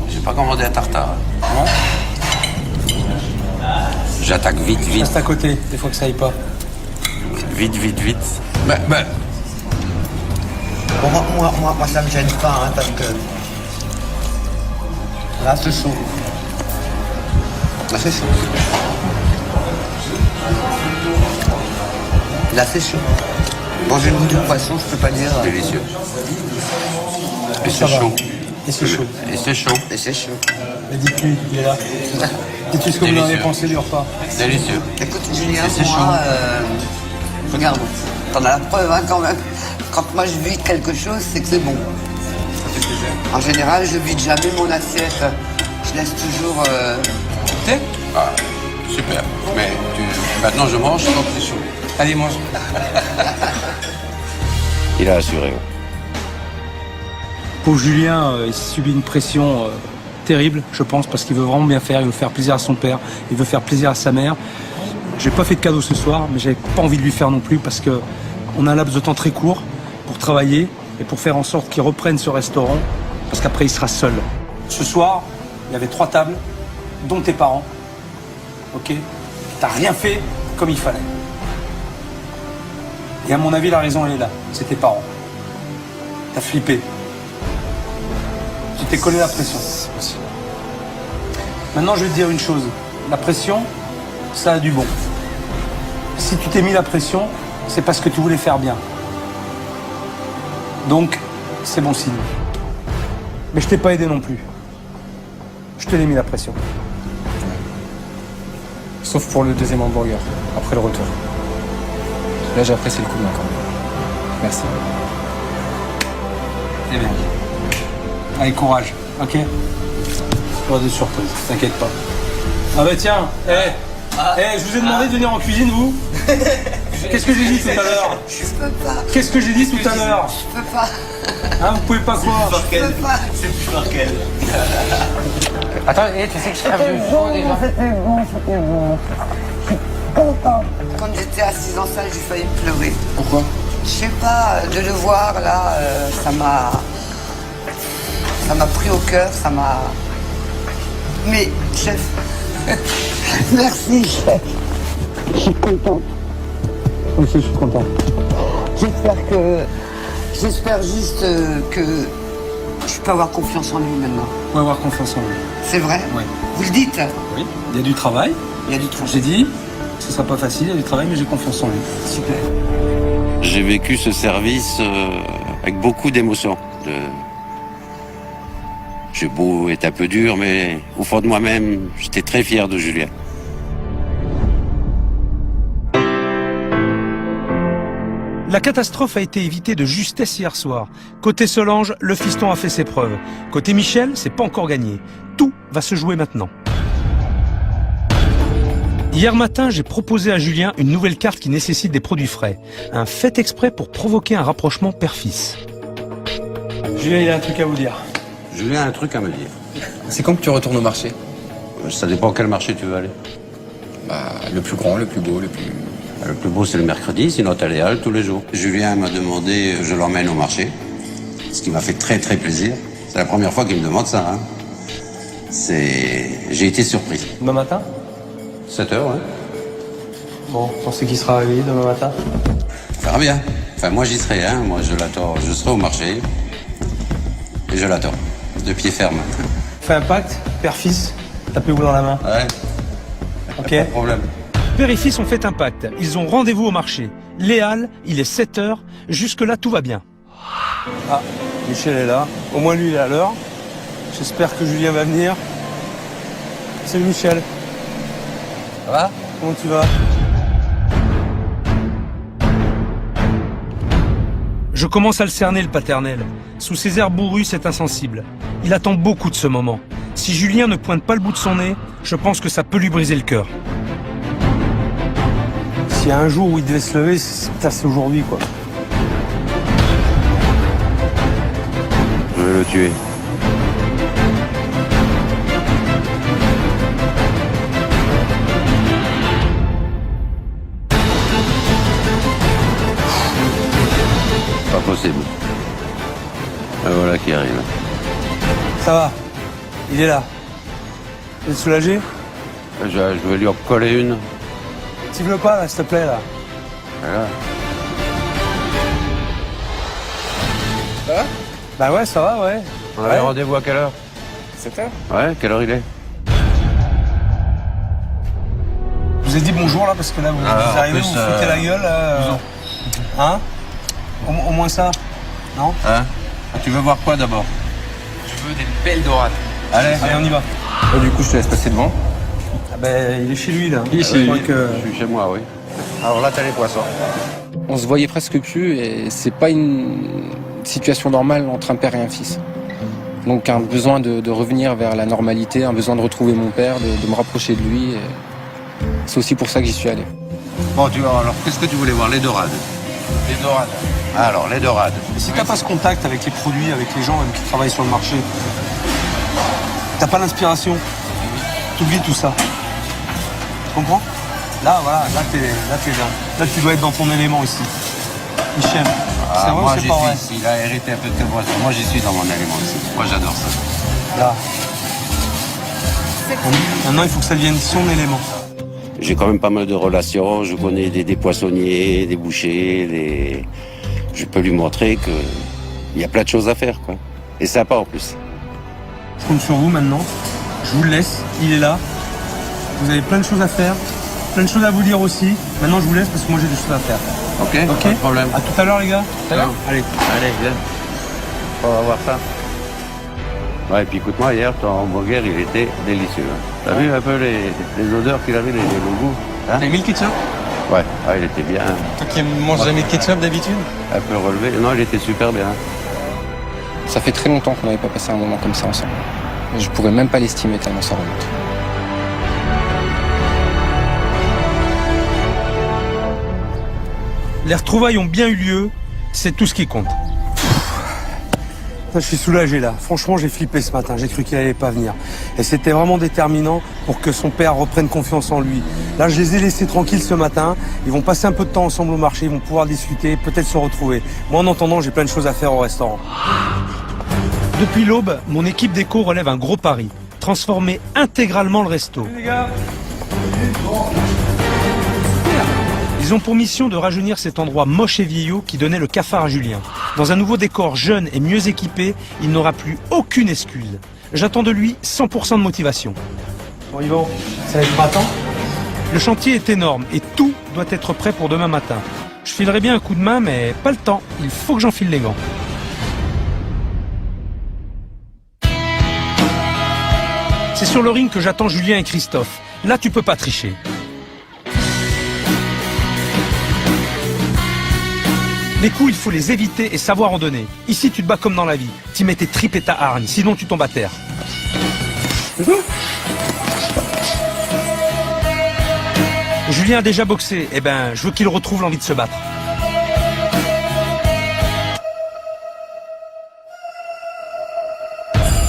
J'ai pas commandé un tartare. Ouais. J'attaque vite. Reste à côté, des fois que ça aille pas. Vite. Bon, moi, ça me gêne pas, hein, parce que là, c'est chaud. Là, c'est chaud. Là, c'est chaud. Manger le goût du poisson, je peux pas dire. Délicieux. Et Ça c'est va. chaud. Et c'est chaud. Et c'est chaud. Et c'est chaud. Mais dites-lui, il est là. Dites-lui ce que vous en avez Délicieux. pensé du repas. Délicieux. Écoute, Julien, Et c'est moi, regarde, t'en as la preuve, hein, quand même. Quand moi, je vide quelque chose, c'est que c'est bon. En général, je vide jamais mon assiette. Je laisse toujours... Ah, super. Mais maintenant je mange quand c'est chaud. Allez, mange. Il a assuré. Pauvre Julien, il subit une pression terrible, je pense, parce qu'il veut vraiment bien faire, il veut faire plaisir à son père, il veut faire plaisir à sa mère. J'ai pas fait de cadeau ce soir, mais j'avais pas envie de lui faire non plus, parce que on a un laps de temps très court pour travailler et pour faire en sorte qu'il reprenne ce restaurant, parce qu'après il sera seul. Ce soir, il y avait 3 tables, dont tes parents. Ok? T'as rien fait comme il fallait. Et à mon avis, la raison elle est là, c'est tes parents. T'as flippé. Tu t'es collé la pression. Maintenant, je vais te dire une chose. La pression, ça a du bon. Si tu t'es mis la pression, c'est parce que tu voulais faire bien. Donc, c'est bon signe. Mais je t'ai pas aidé non plus. Je te l'ai mis la pression. Sauf pour le deuxième hamburger, après le retour. Là, j'ai apprécié le coup de main quand même. Merci. Eh bien. Allez, courage, ok? Pas de surprise, t'inquiète pas. Ah bah tiens, je vous ai demandé de venir en cuisine, vous? Qu'est-ce que j'ai dit tout à l'heure? Je peux pas. Qu'est-ce que j'ai dit tout à l'heure? Je peux pas. Hein, vous pouvez pas quoi? Je peux pas. Attends, tu sais que je crève de chaud déjà. Quand j'étais assise en salle, j'ai failli pleurer. Pourquoi? Je sais pas, de le voir là, ça m'a pris au cœur, ça m'a... Mais, chef, merci, chef. Je suis contente. Moi aussi, je suis content. J'espère juste que je peux avoir confiance en lui maintenant. Faut avoir confiance en lui. C'est vrai? Oui. Vous le dites? Oui, il y a du travail. Il y a du travail. J'ai dit, ce sera pas facile, il y a du travail, mais j'ai confiance en lui. Super. J'ai vécu ce service avec beaucoup d'émotions. J'ai beau être un peu dur, mais au fond de moi-même, j'étais très fier de Julien. La catastrophe a été évitée de justesse hier soir. Côté Solange, le fiston a fait ses preuves. Côté Michel, c'est pas encore gagné. Tout va se jouer maintenant. Hier matin, j'ai proposé à Julien une nouvelle carte qui nécessite des produits frais. Un fait exprès pour provoquer un rapprochement père-fils. Julien, il a un truc à vous dire. Julien a un truc à me dire. C'est quand que tu retournes au marché? Ça dépend quel marché tu veux aller. Bah, le plus grand, le plus beau, le plus... Le plus beau, c'est le mercredi, sinon t'as les halles tous les jours. Julien m'a demandé, je l'emmène au marché, ce qui m'a fait très très plaisir. C'est la première fois qu'il me demande ça. Hein. J'ai été surpris. Demain matin? 7 heures, ouais. Bon, pensez qu'il sera réveillé demain matin? On verra bien. Enfin, moi j'y serai, hein. Moi je l'attends, je serai au marché. Et je l'attends, de pied ferme. Fais un pacte, père-fils, tapez-vous dans la main. Ouais. Ok. Pas de problème. Père et fils ont fait un pacte. Ils ont rendez-vous au marché. Les Halles, il est 7 heures. Jusque-là, tout va bien. Ah, Michel est là. Au moins lui, il est à l'heure. J'espère que Julien va venir. Salut Michel. Ça va? Comment tu vas? Je commence à le cerner, le paternel. Sous ses airs bourrus, c'est insensible. Il attend beaucoup de ce moment. Si Julien ne pointe pas le bout de son nez, je pense que ça peut lui briser le cœur. S'il y a un jour où il devait se lever, c'est aujourd'hui, quoi. Je vais le tuer. Pas possible. Et voilà qui arrive. Ça va. Il est là. Vous êtes soulagé? Je vais lui en coller une. Tive-le pas, là, s'il te plaît, là. Voilà. Ça va? Bah ouais, ça va, ouais. On avait rendez-vous à quelle heure? 7 heures. Ouais, quelle heure il est? Je vous ai dit bonjour, là, parce que là, vous arrivez, vous foutez la gueule. Hein? Au moins ça. Non? Hein? Tu veux voir quoi d'abord? Je veux des belles dorades. Allez, on y va. Du coup, je te laisse passer devant. Ah ben, il est chez lui, là. Je Je crois suis chez moi, oui. Alors là, t'as les poissons. On se voyait presque plus et c'est pas une situation normale entre un père et un fils. Donc un besoin de revenir vers la normalité, un besoin de retrouver mon père, de me rapprocher de lui. C'est aussi pour ça que j'y suis allé. Bon, alors, qu'est-ce que tu voulais voir? Les dorades. Les dorades. Alors, les dorades. Et si t'as pas ce contact avec les produits, avec les gens même qui travaillent sur le marché, t'as pas l'inspiration, t'oublies tout ça. Tu comprends? Là, voilà, là t'es bien. Là, tu dois être dans ton élément ici. Michel, c'est vrai ou c'est pas vrai? Il a hérité un peu de tes voisins. Moi, j'y suis dans mon élément ici. Moi, j'adore ça. Là. Maintenant, il faut que ça devienne son élément. J'ai quand même pas mal de relations. Je connais des poissonniers, des bouchers. Je peux lui montrer qu'il y a plein de choses à faire, quoi. Et sympa en plus. Je compte sur vous maintenant. Je vous le laisse. Il est là. Vous avez plein de choses à faire. Plein de choses à vous dire aussi. Maintenant, je vous laisse parce que moi, j'ai des choses à faire. Ok, pas de problème. À tout à l'heure, les gars. Tout à l'heure. Allez. Allez, viens. On va voir ça. Ouais, et puis écoute-moi, hier, ton hamburger, il était délicieux. Hein. T'as vu un peu les odeurs qu'il avait, le goût, hein? T'as aimé le ketchup? Ouais, il était bien. Toi qui manges jamais de ketchup d'habitude? Un peu relevé. Non, il était super bien. Ça fait très longtemps qu'on n'avait pas passé un moment comme ça ensemble. Je pourrais même pas l'estimer tellement ça remonte. Les retrouvailles ont bien eu lieu. C'est tout ce qui compte. Je suis soulagé là. Franchement, j'ai flippé ce matin. J'ai cru qu'il allait pas venir. Et c'était vraiment déterminant pour que son père reprenne confiance en lui. Là, je les ai laissés tranquilles ce matin. Ils vont passer un peu de temps ensemble au marché. Ils vont pouvoir discuter, peut-être se retrouver. Moi, en attendant, j'ai plein de choses à faire au restaurant. Depuis l'aube, mon équipe déco relève un gros pari. Transformer intégralement le resto. Les gars. Ils ont pour mission de rajeunir cet endroit moche et vieillot qui donnait le cafard à Julien. Dans un nouveau décor jeune et mieux équipé, il n'aura plus aucune excuse. J'attends de lui 100% de motivation. Bon, Yvan, ça va être matin. Le chantier est énorme et tout doit être prêt pour demain matin. Je filerai bien un coup de main, mais pas le temps. Il faut que j'enfile les gants. C'est sur le ring que j'attends Julien et Christophe. Là, tu peux pas tricher. Les coups, il faut les éviter et savoir en donner. Ici, tu te bats comme dans la vie. Tu mets tes tripes et ta hargne, sinon tu tombes à terre. Julien a déjà boxé. Eh ben, je veux qu'il retrouve l'envie de se battre.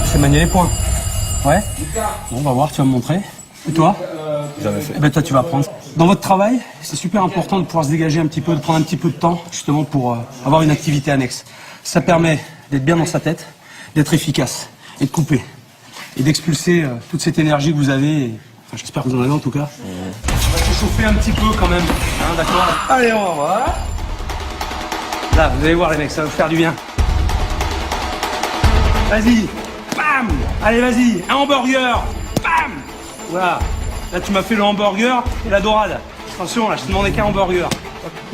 C'est manier les points. Ouais. Bon, on va voir, tu vas me montrer. Et toi? Jamais fait. Eh ben toi, tu vas apprendre. Dans votre travail, c'est super important de pouvoir se dégager un petit peu, de prendre un petit peu de temps, justement, pour avoir une activité annexe. Ça permet d'être bien dans sa tête, d'être efficace et de couper. Et d'expulser toute cette énergie que vous avez. Enfin, j'espère que vous en avez en tout cas. On va s'échauffer un petit peu quand même. Hein, d'accord? Allez, on va voir. Là, vous allez voir les mecs, ça va vous faire du bien. Vas-y. Bam! Allez, vas-y. Un hamburger. Bam! Voilà. Là, tu m'as fait le hamburger et la dorade. Attention, là, je te demandais qu'un hamburger.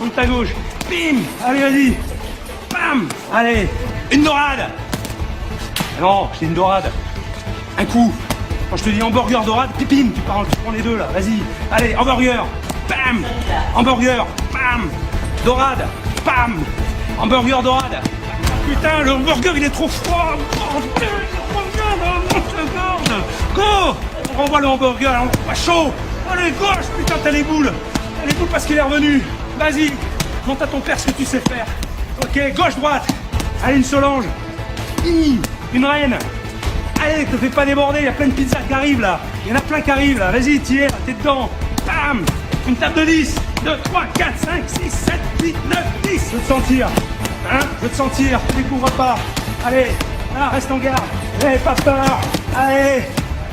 Monte ta gauche. Bim! Allez, vas-y. Bam! Allez. Une dorade. Non, c'est une dorade. Un coup. Quand je te dis hamburger, dorade, pipine, tu prends les deux là, vas-y. Allez, hamburger, bam. Hamburger, bam. Dorade, bam. Hamburger, dorade. Putain, le hamburger il est trop froid. Go. On renvoie le hamburger, on va chaud. Allez, gauche, putain, t'as les boules. T'as les boules parce qu'il est revenu. Vas-y, monte à ton père ce que tu sais faire. Ok, gauche, droite. Allez, une Solange. Une reine. Allez, te fais pas déborder, il y a plein de pizzas qui arrivent là. Il y en a plein qui arrivent là. Vas-y, t'y es, t'es dedans. Bam! Une table de 10. 2, 3, 4, 5, 6, 7, 8, 9, 10. Je veux te sentir. Hein? Je veux te sentir. Tu découvres pas. Allez, là, reste en garde. Allez, pas peur. Allez.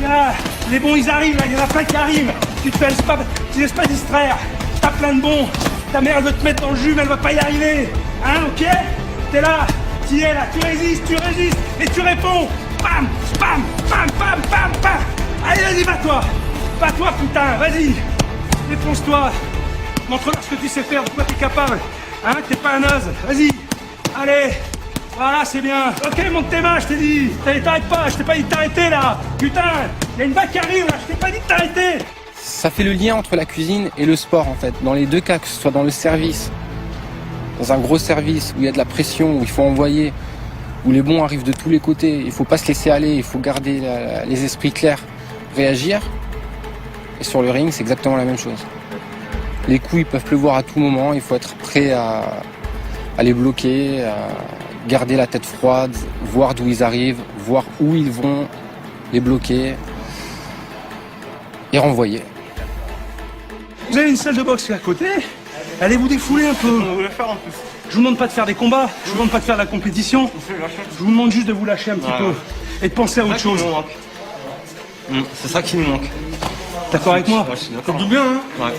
Là, les bons ils arrivent là, il y en a plein qui arrivent. Tu te laisses pas distraire. T'as plein de bons. Ta mère elle veut te mettre dans le jus, mais elle va pas y arriver. Hein, ok? T'es là. T'y es là. Tu résistes et tu réponds. Bam, bam, bam, bam, bam, bam. Allez, vas-y, bats-toi. Bats-toi, putain, vas-y. Défonce-toi. Montre-leur ce que tu sais faire, de quoi t'es capable. Hein, t'es pas un naze. Vas-y. Allez. Voilà, c'est bien. Ok, monte tes mains, je t'ai dit. T'arrêtes pas, je t'ai pas dit de t'arrêter, là. Putain, il y a une vague qui arrive, là. Je t'ai pas dit de t'arrêter. Ça fait le lien entre la cuisine et le sport, en fait. Dans les deux cas, que ce soit dans le service, dans un gros service où il y a de la pression, où il faut envoyer, où les bons arrivent de tous les côtés, il faut pas se laisser aller, il faut garder les esprits clairs, réagir. Et sur le ring, c'est exactement la même chose. Les coups, ils peuvent pleuvoir à tout moment, il faut être prêt à les bloquer, à garder la tête froide, voir d'où ils arrivent, voir où ils vont, les bloquer et renvoyer. Vous avez une salle de boxe à côté, allez vous défouler un peu. Je vous demande pas de faire des combats, je vous demande pas de faire de la compétition. Je vous demande juste de vous lâcher un petit peu et de penser à autre chose. C'est ça qui nous manque. D'accord avec moi? Ouais, je suis d'accord. Faites-vous bien, hein? Ouais.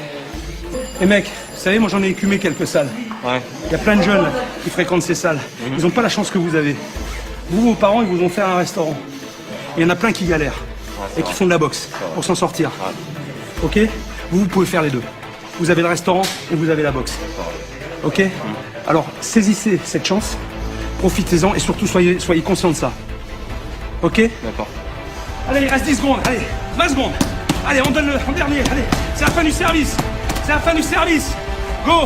Et mec, vous savez, moi j'en ai écumé quelques salles. Ouais. Il y a plein de jeunes là, qui fréquentent ces salles. Ils n'ont pas la chance que vous avez. Vous, vos parents, ils vous ont fait un restaurant. Il y en a plein qui galèrent et qui font de la boxe pour s'en sortir. Ok? Vous pouvez faire les deux. Vous avez le restaurant et vous avez la boxe. Ok? Alors, saisissez cette chance, profitez-en et surtout soyez conscient de ça. Ok? D'accord. Allez, il reste 10 secondes, allez, 20 secondes. Allez, on donne en dernier, allez. C'est la fin du service. C'est la fin du service. Go!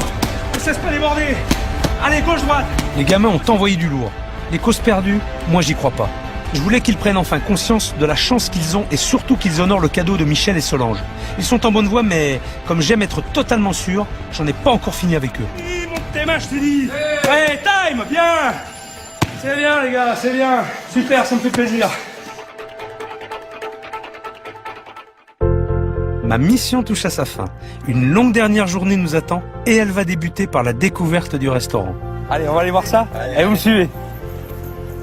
Ne cesse pas déborder. Allez, gauche-droite. Les gamins ont envoyé du lourd. Les causes perdues, moi j'y crois pas. Je voulais qu'ils prennent enfin conscience de la chance qu'ils ont et surtout qu'ils honorent le cadeau de Michel et Solange. Ils sont en bonne voie, mais comme j'aime être totalement sûr, j'en ai pas encore fini avec eux. Monte tes mains, je t'ai dit. Allez, time, bien. C'est bien, les gars, c'est bien. Super, ça me fait plaisir. Ma mission touche à sa fin. Une longue dernière journée nous attend et elle va débuter par la découverte du restaurant. Allez, on va aller voir ça. Et vous me suivez.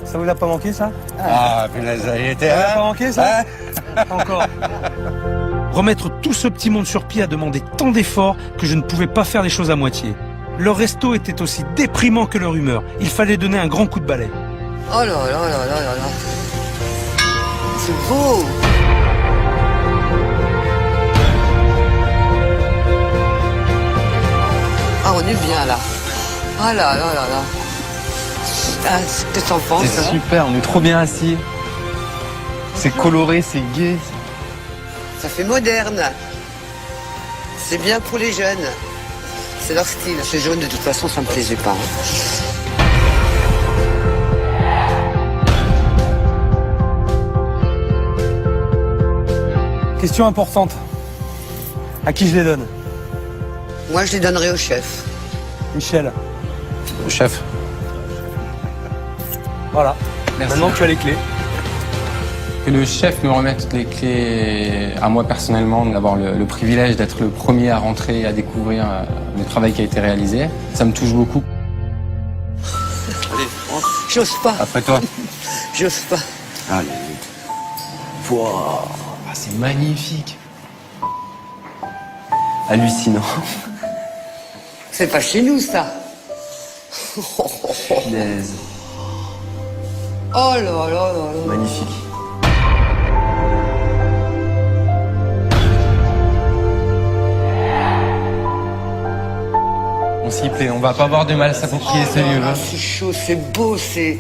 Ça vous a pas manqué, ça? Ah, puis là, ça y était. Ça vous a pas manqué, ça? Pas encore. Remettre tout ce petit monde sur pied a demandé tant d'efforts que je ne pouvais pas faire les choses à moitié. Leur resto était aussi déprimant que leur humeur. Il fallait donner un grand coup de balai. Oh là là là là là là. C'est beau. Ah, on est bien là. Ah là là là là. Ah, qu'est-ce que t'en penses? C'est super, on est trop bien assis. C'est coloré, c'est gai. Ça fait moderne. C'est bien pour les jeunes. C'est leur style. Ce jaune, de toute façon, ça me plaisait pas. Question importante. À qui je les donne? Moi, je les donnerai au chef. Michel. Le chef. Voilà. Merci. Maintenant, tu as les clés. Que le chef me remette les clés à moi personnellement, d'avoir le privilège d'être le premier à rentrer et à découvrir le travail qui a été réalisé, ça me touche beaucoup. Allez, j'ose pas. Après toi. J'ose pas. Allez. Wow. Ah, c'est magnifique. Hallucinant. C'est pas chez nous, ça. Punaise. Oh là là là là. Magnifique. On s'y plaît, on va pas avoir de mal à s'approprier ce lieu. Ah, c'est chaud, c'est beau, c'est...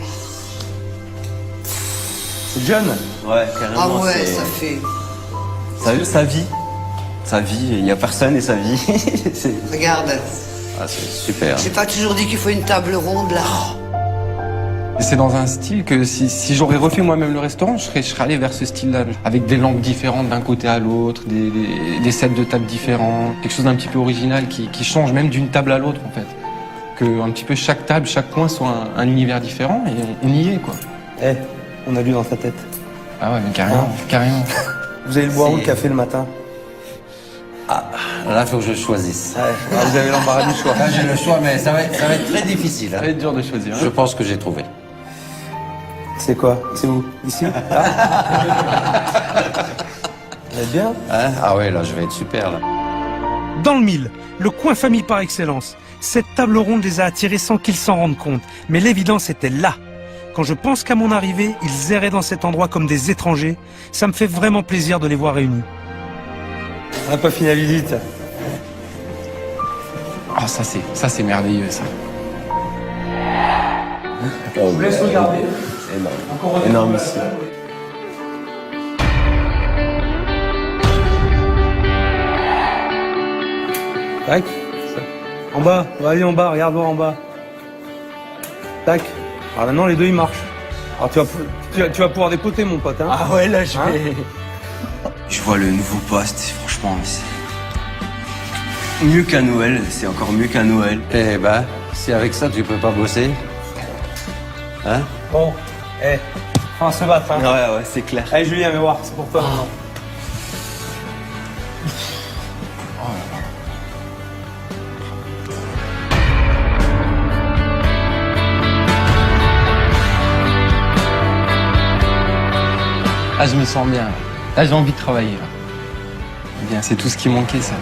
C'est jeune. Ouais, carrément. Ah ouais, ça fait... Sa vie. Sa vie, il y a personne et sa vie. Regarde. Ah, c'est super. J'ai pas toujours dit qu'il faut une table ronde, là. Et c'est dans un style que si j'aurais refait moi-même le restaurant, je serais allé vers ce style-là, avec des lampes différentes d'un côté à l'autre, des sets de tables différents, quelque chose d'un petit peu original qui change même d'une table à l'autre en fait. Que un petit peu chaque table, chaque coin soit un univers différent et on y est quoi. Eh, on a lu dans ta tête. Ah ouais, mais carrément, carrément. Vous allez le boire où le café le matin? Ah, là, il faut que je choisisse. Ouais, vous avez l'embarras du choix. Là, j'ai le choix, mais ça va être très difficile. Ça va être dur de choisir. Je pense que j'ai trouvé. C'est quoi? C'est où? Ici? Là? Vous êtes bien? Hein? Ah ouais, là, je vais être super, là. Dans le mille, le coin famille par excellence. Cette table ronde les a attirés sans qu'ils s'en rendent compte. Mais l'évidence était là. Quand je pense qu'à mon arrivée, ils erraient dans cet endroit comme des étrangers, ça me fait vraiment plaisir de les voir réunis. On n'a pas fini la visite. Ah ça c'est merveilleux ça. Je vous laisse regarder. Énorme. Énorme ici. Tac. En bas. Allez en bas, regarde voir en bas. Tac. Alors maintenant les deux ils marchent. Alors tu vas pouvoir dépoter mon pote. Hein. Ah ouais, là je vais... Je vois le nouveau poste, franchement, c'est... Mieux qu'à Noël, c'est encore mieux qu'à Noël. Eh ben, si avec ça, tu peux pas bosser. Hein? Bon. On va se battre. Hein. Ouais, c'est clair. Allez Julien, viens voir, c'est pour toi maintenant. Ah je me sens bien là. Là j'ai envie de travailler là. Bien, c'est tout ce qui manquait ça.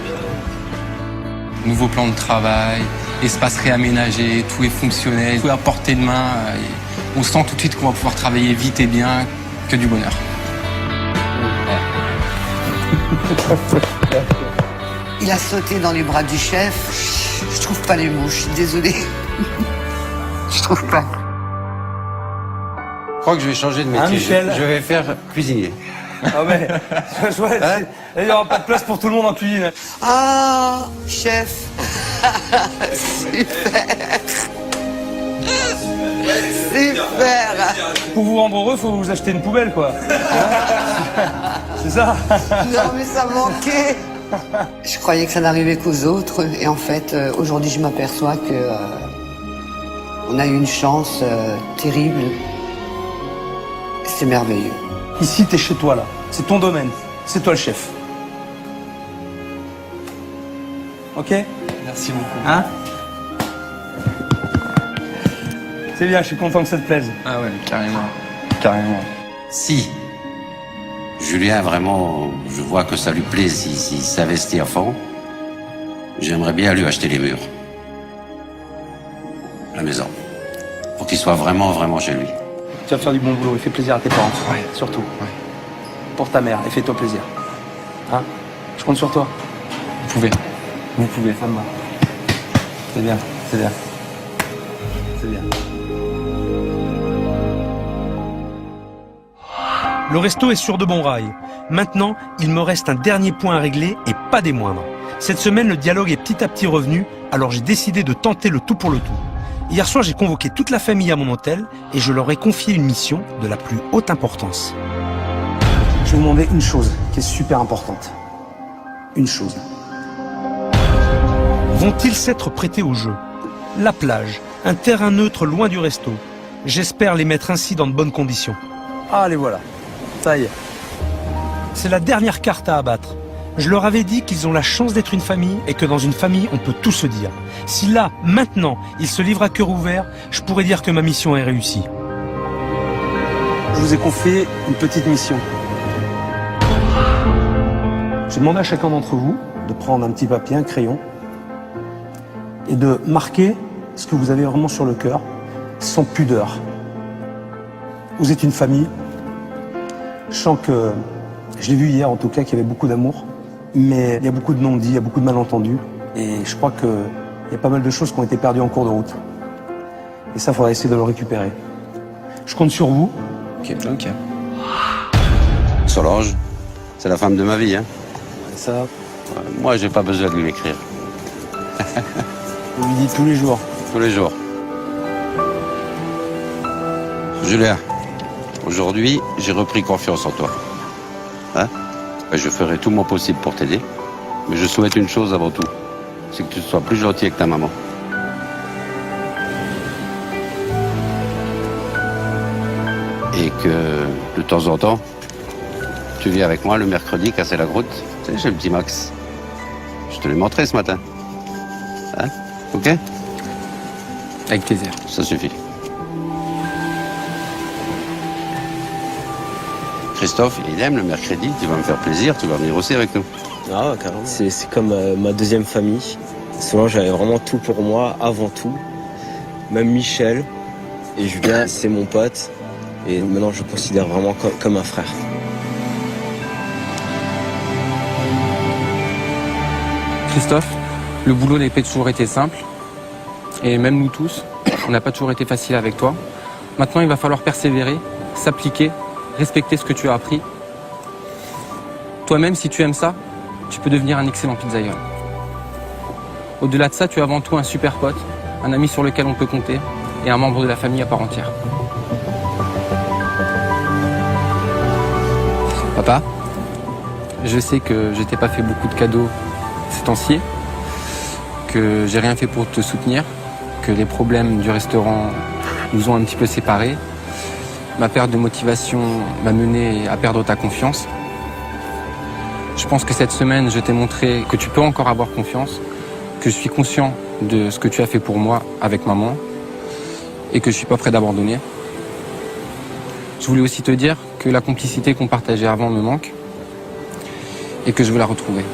Nouveau plan de travail, espace réaménagé, tout est fonctionnel, tout est à portée de main. Et on sent tout de suite qu'on va pouvoir travailler vite et bien, que du bonheur. Il a sauté dans les bras du chef. Je trouve pas les mots, je suis désolée. Je trouve pas. Je crois que je vais changer de métier. Hein, Michel? Je vais faire cuisinier. Ah mais, il n'y aura pas de place pour tout le monde en cuisine. Ah, chef. Super. Super. Pour vous rendre heureux, faut vous acheter une poubelle, quoi. C'est ça? Non, mais ça manquait. Je croyais que ça n'arrivait qu'aux autres. Et en fait, aujourd'hui, je m'aperçois que on a eu une chance terrible. C'est merveilleux. Ici, t'es chez toi, là. C'est ton domaine. C'est toi le chef. Ok? Merci beaucoup. Hein? C'est bien, je suis content que ça te plaise. Ah ouais, carrément. Carrément. Si Julien, vraiment, je vois que ça lui plaît s'il s'investit à fond. J'aimerais bien lui acheter les murs. La maison. Pour qu'il soit vraiment, vraiment chez lui. Tu vas faire du bon boulot et fais plaisir à tes parents. Ouais, surtout. Ouais. Pour ta mère et fais-toi plaisir. Hein? Je compte sur toi. Vous pouvez. Vous pouvez. Ça me va. C'est bien, c'est bien. C'est bien. Le resto est sur de bons rails. Maintenant, il me reste un dernier point à régler et pas des moindres. Cette semaine, le dialogue est petit à petit revenu, alors j'ai décidé de tenter le tout pour le tout. Hier soir, j'ai convoqué toute la famille à mon hôtel et je leur ai confié une mission de la plus haute importance. Je vais vous demander une chose qui est super importante. Une chose. Vont-ils s'être prêtés au jeu? La plage, un terrain neutre loin du resto. J'espère les mettre ainsi dans de bonnes conditions. Ah, les voilà. taille. C'est la dernière carte à abattre. Je leur avais dit qu'ils ont la chance d'être une famille et que dans une famille, on peut tout se dire. Si là, maintenant, ils se livrent à cœur ouvert, je pourrais dire que ma mission est réussie. Je vous ai confié une petite mission. J'ai demandé à chacun d'entre vous de prendre un petit papier, un crayon, et de marquer ce que vous avez vraiment sur le cœur, sans pudeur. Vous êtes une famille. Je sens que, je l'ai vu hier en tout cas, qu'il y avait beaucoup d'amour, mais il y a beaucoup de non-dits, il y a beaucoup de malentendus, et je crois qu'il y a pas mal de choses qui ont été perdues en cours de route. Et ça, il faudra essayer de le récupérer. Je compte sur vous. Ok. Solange, c'est la femme de ma vie, hein. Ça, Moi, j'ai pas besoin de lui écrire. vous lui dites tous les jours. Tous les jours. Julien, aujourd'hui, j'ai repris confiance en toi. Hein? Je ferai tout mon possible pour t'aider. Mais je souhaite une chose avant tout. C'est que tu sois plus gentil avec ta maman. Et que, de temps en temps, tu viens avec moi le mercredi casser la croûte. Tu sais, chez le petit Max. Je te l'ai montré ce matin. Hein? Ok? Avec plaisir. Ça suffit. Christophe, il aime le mercredi, tu vas me faire plaisir, tu vas venir aussi avec nous. Ah, carrément. C'est comme ma deuxième famille. Souvent, j'avais vraiment tout pour moi, avant tout. Même Michel et Julien, c'est mon pote. Et maintenant, je le considère vraiment comme un frère. Christophe, le boulot n'a pas toujours été simple. Et même nous tous, on n'a pas toujours été facile avec toi. Maintenant, il va falloir persévérer, s'appliquer, respecter ce que tu as appris. Toi-même, si tu aimes ça, tu peux devenir un excellent pizzaïolo. Au-delà de ça, tu es avant tout un super pote, un ami sur lequel on peut compter et un membre de la famille à part entière. Papa, je sais que je t'ai pas fait beaucoup de cadeaux ces temps-ci, que j'ai rien fait pour te soutenir, que les problèmes du restaurant nous ont un petit peu séparés. Ma perte de motivation m'a mené à perdre ta confiance. Je pense que cette semaine, je t'ai montré que tu peux encore avoir confiance, que je suis conscient de ce que tu as fait pour moi avec maman et que je suis pas prêt d'abandonner. Je voulais aussi te dire que la complicité qu'on partageait avant me manque et que je veux la retrouver.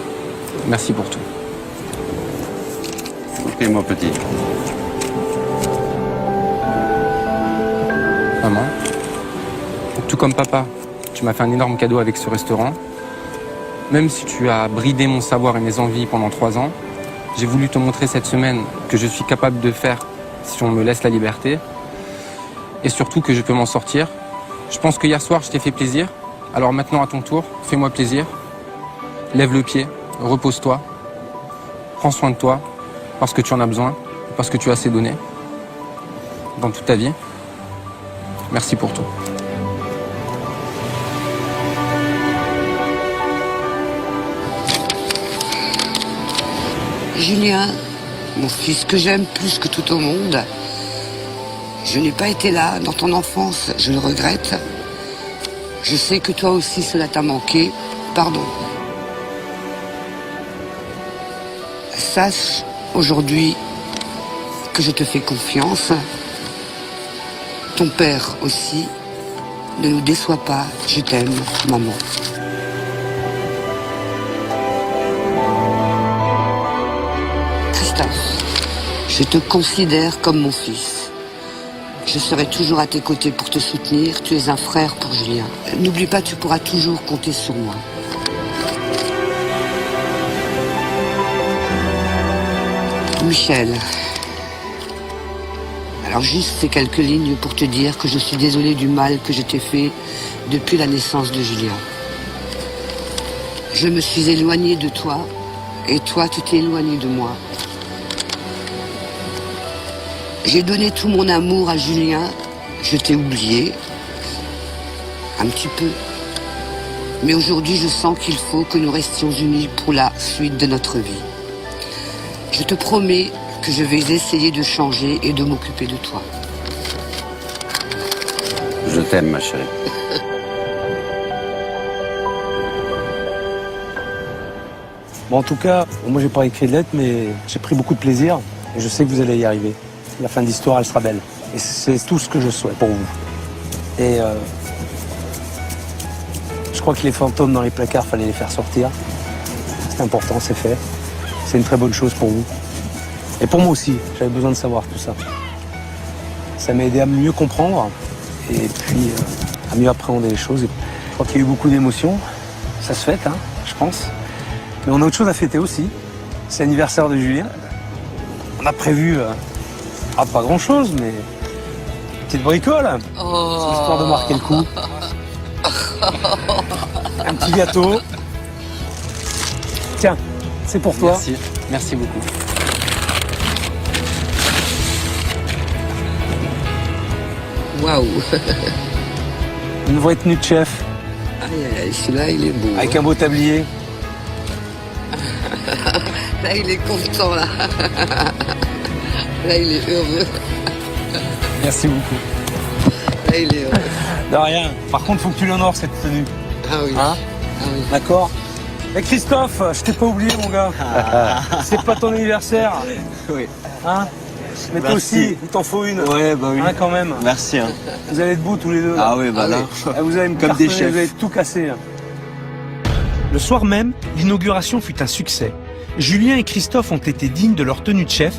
Merci pour tout. Ok, mon petit. Maman, tout comme papa, tu m'as fait un énorme cadeau avec ce restaurant. Même si tu as bridé mon savoir et mes envies pendant 3 ans, j'ai voulu te montrer cette semaine que je suis capable de faire si on me laisse la liberté. Et surtout que je peux m'en sortir. Je pense que hier soir, je t'ai fait plaisir. Alors maintenant, à ton tour, fais-moi plaisir. Lève le pied, repose-toi. Prends soin de toi, parce que tu en as besoin, parce que tu as assez donné dans toute ta vie. Merci pour tout. Julien, mon fils que j'aime plus que tout au monde, je n'ai pas été là dans ton enfance, je le regrette. Je sais que toi aussi cela t'a manqué, pardon. Sache aujourd'hui que je te fais confiance. Ton père aussi. Ne nous déçois pas, je t'aime, maman. Christophe, je te considère comme mon fils. Je serai toujours à tes côtés pour te soutenir. Tu es un frère pour Julien. N'oublie pas, tu pourras toujours compter sur moi. Michel. Alors juste ces quelques lignes pour te dire que je suis désolée du mal que je t'ai fait depuis la naissance de Julien. Je me suis éloignée de toi et toi tu t'es éloigné de moi. J'ai donné tout mon amour à Julien, je t'ai oublié, un petit peu. Mais aujourd'hui je sens qu'il faut que nous restions unis pour la suite de notre vie. Je te promets que je vais essayer de changer et de m'occuper de toi. Je t'aime, ma chérie. Bon, en tout cas, moi j'ai pas écrit de lettre, mais j'ai pris beaucoup de plaisir et je sais que vous allez y arriver. La fin de l'histoire, elle sera belle. Et c'est tout ce que je souhaite pour vous. Et je crois que les fantômes dans les placards, fallait les faire sortir. C'est important, c'est fait. C'est une très bonne chose pour vous. Et pour moi aussi, j'avais besoin de savoir tout ça. Ça m'a aidé à mieux comprendre et puis à mieux appréhender les choses. Je crois qu'il y a eu beaucoup d'émotions. Ça se fête, hein, je pense. Mais on a autre chose à fêter aussi. C'est l'anniversaire de Julien. On a prévu, pas grand-chose, mais une petite bricole. C'est histoire de marquer le coup. Un petit gâteau. Tiens, c'est pour toi. Merci, merci beaucoup. Waouh. Une vraie tenue de chef. Celui-là, il est beau. Avec un beau tablier. Là, il est content, là. Là, il est heureux. Merci beaucoup. Là, il est heureux. De rien. Par contre, faut que tu l'honores cette tenue. Ah oui. Hein? Ah oui. D'accord? Et Christophe, je t'ai pas oublié, mon gars. C'est pas ton anniversaire. Oui. Hein? Mais toi Merci. aussi, il t'en faut une. Ouais, bah oui. Hein, quand même. Merci. Hein. Vous allez être debout tous les deux. Là. Ah oui, bah là. Ah, vous allez me Comme des cartonner, chefs. vous allez tout casser. Là. Le soir même, l'inauguration fut un succès. Julien et Christophe ont été dignes de leur tenue de chef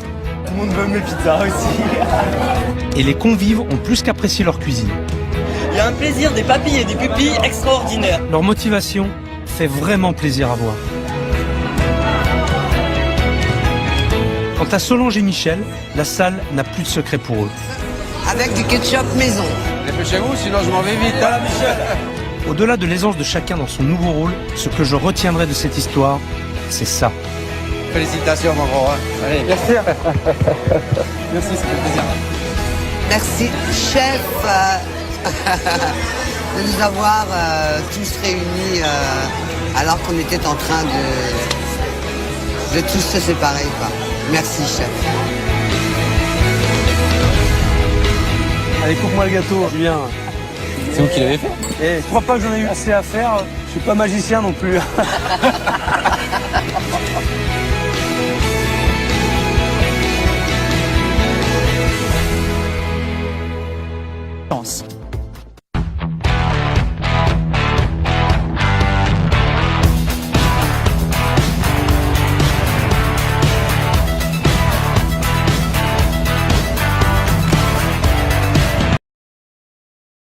Tout le monde veut mes pizzas aussi. et les convives ont plus qu'apprécié leur cuisine. Il y a un plaisir, des papilles et des pupilles extraordinaires. Leur motivation fait vraiment plaisir à voir. Quant à Solange et Michel, la salle n'a plus de secret pour eux. Avec du ketchup maison. Dépêchez-vous, sinon je m'en vais vite. Hein. Au-delà de l'aisance de chacun dans son nouveau rôle, ce que je retiendrai de cette histoire, c'est ça. Félicitations, mon gros. Hein. Allez. Merci. Merci, ça fait plaisir. Merci, chef, de nous avoir tous réunis alors qu'on était en train de tous se séparer, quoi. Merci, chef. Allez, coupe-moi le gâteau, Julien. C'est vous qui l'avez fait? Et je crois pas que j'en ai eu assez à faire. Je suis pas magicien non plus.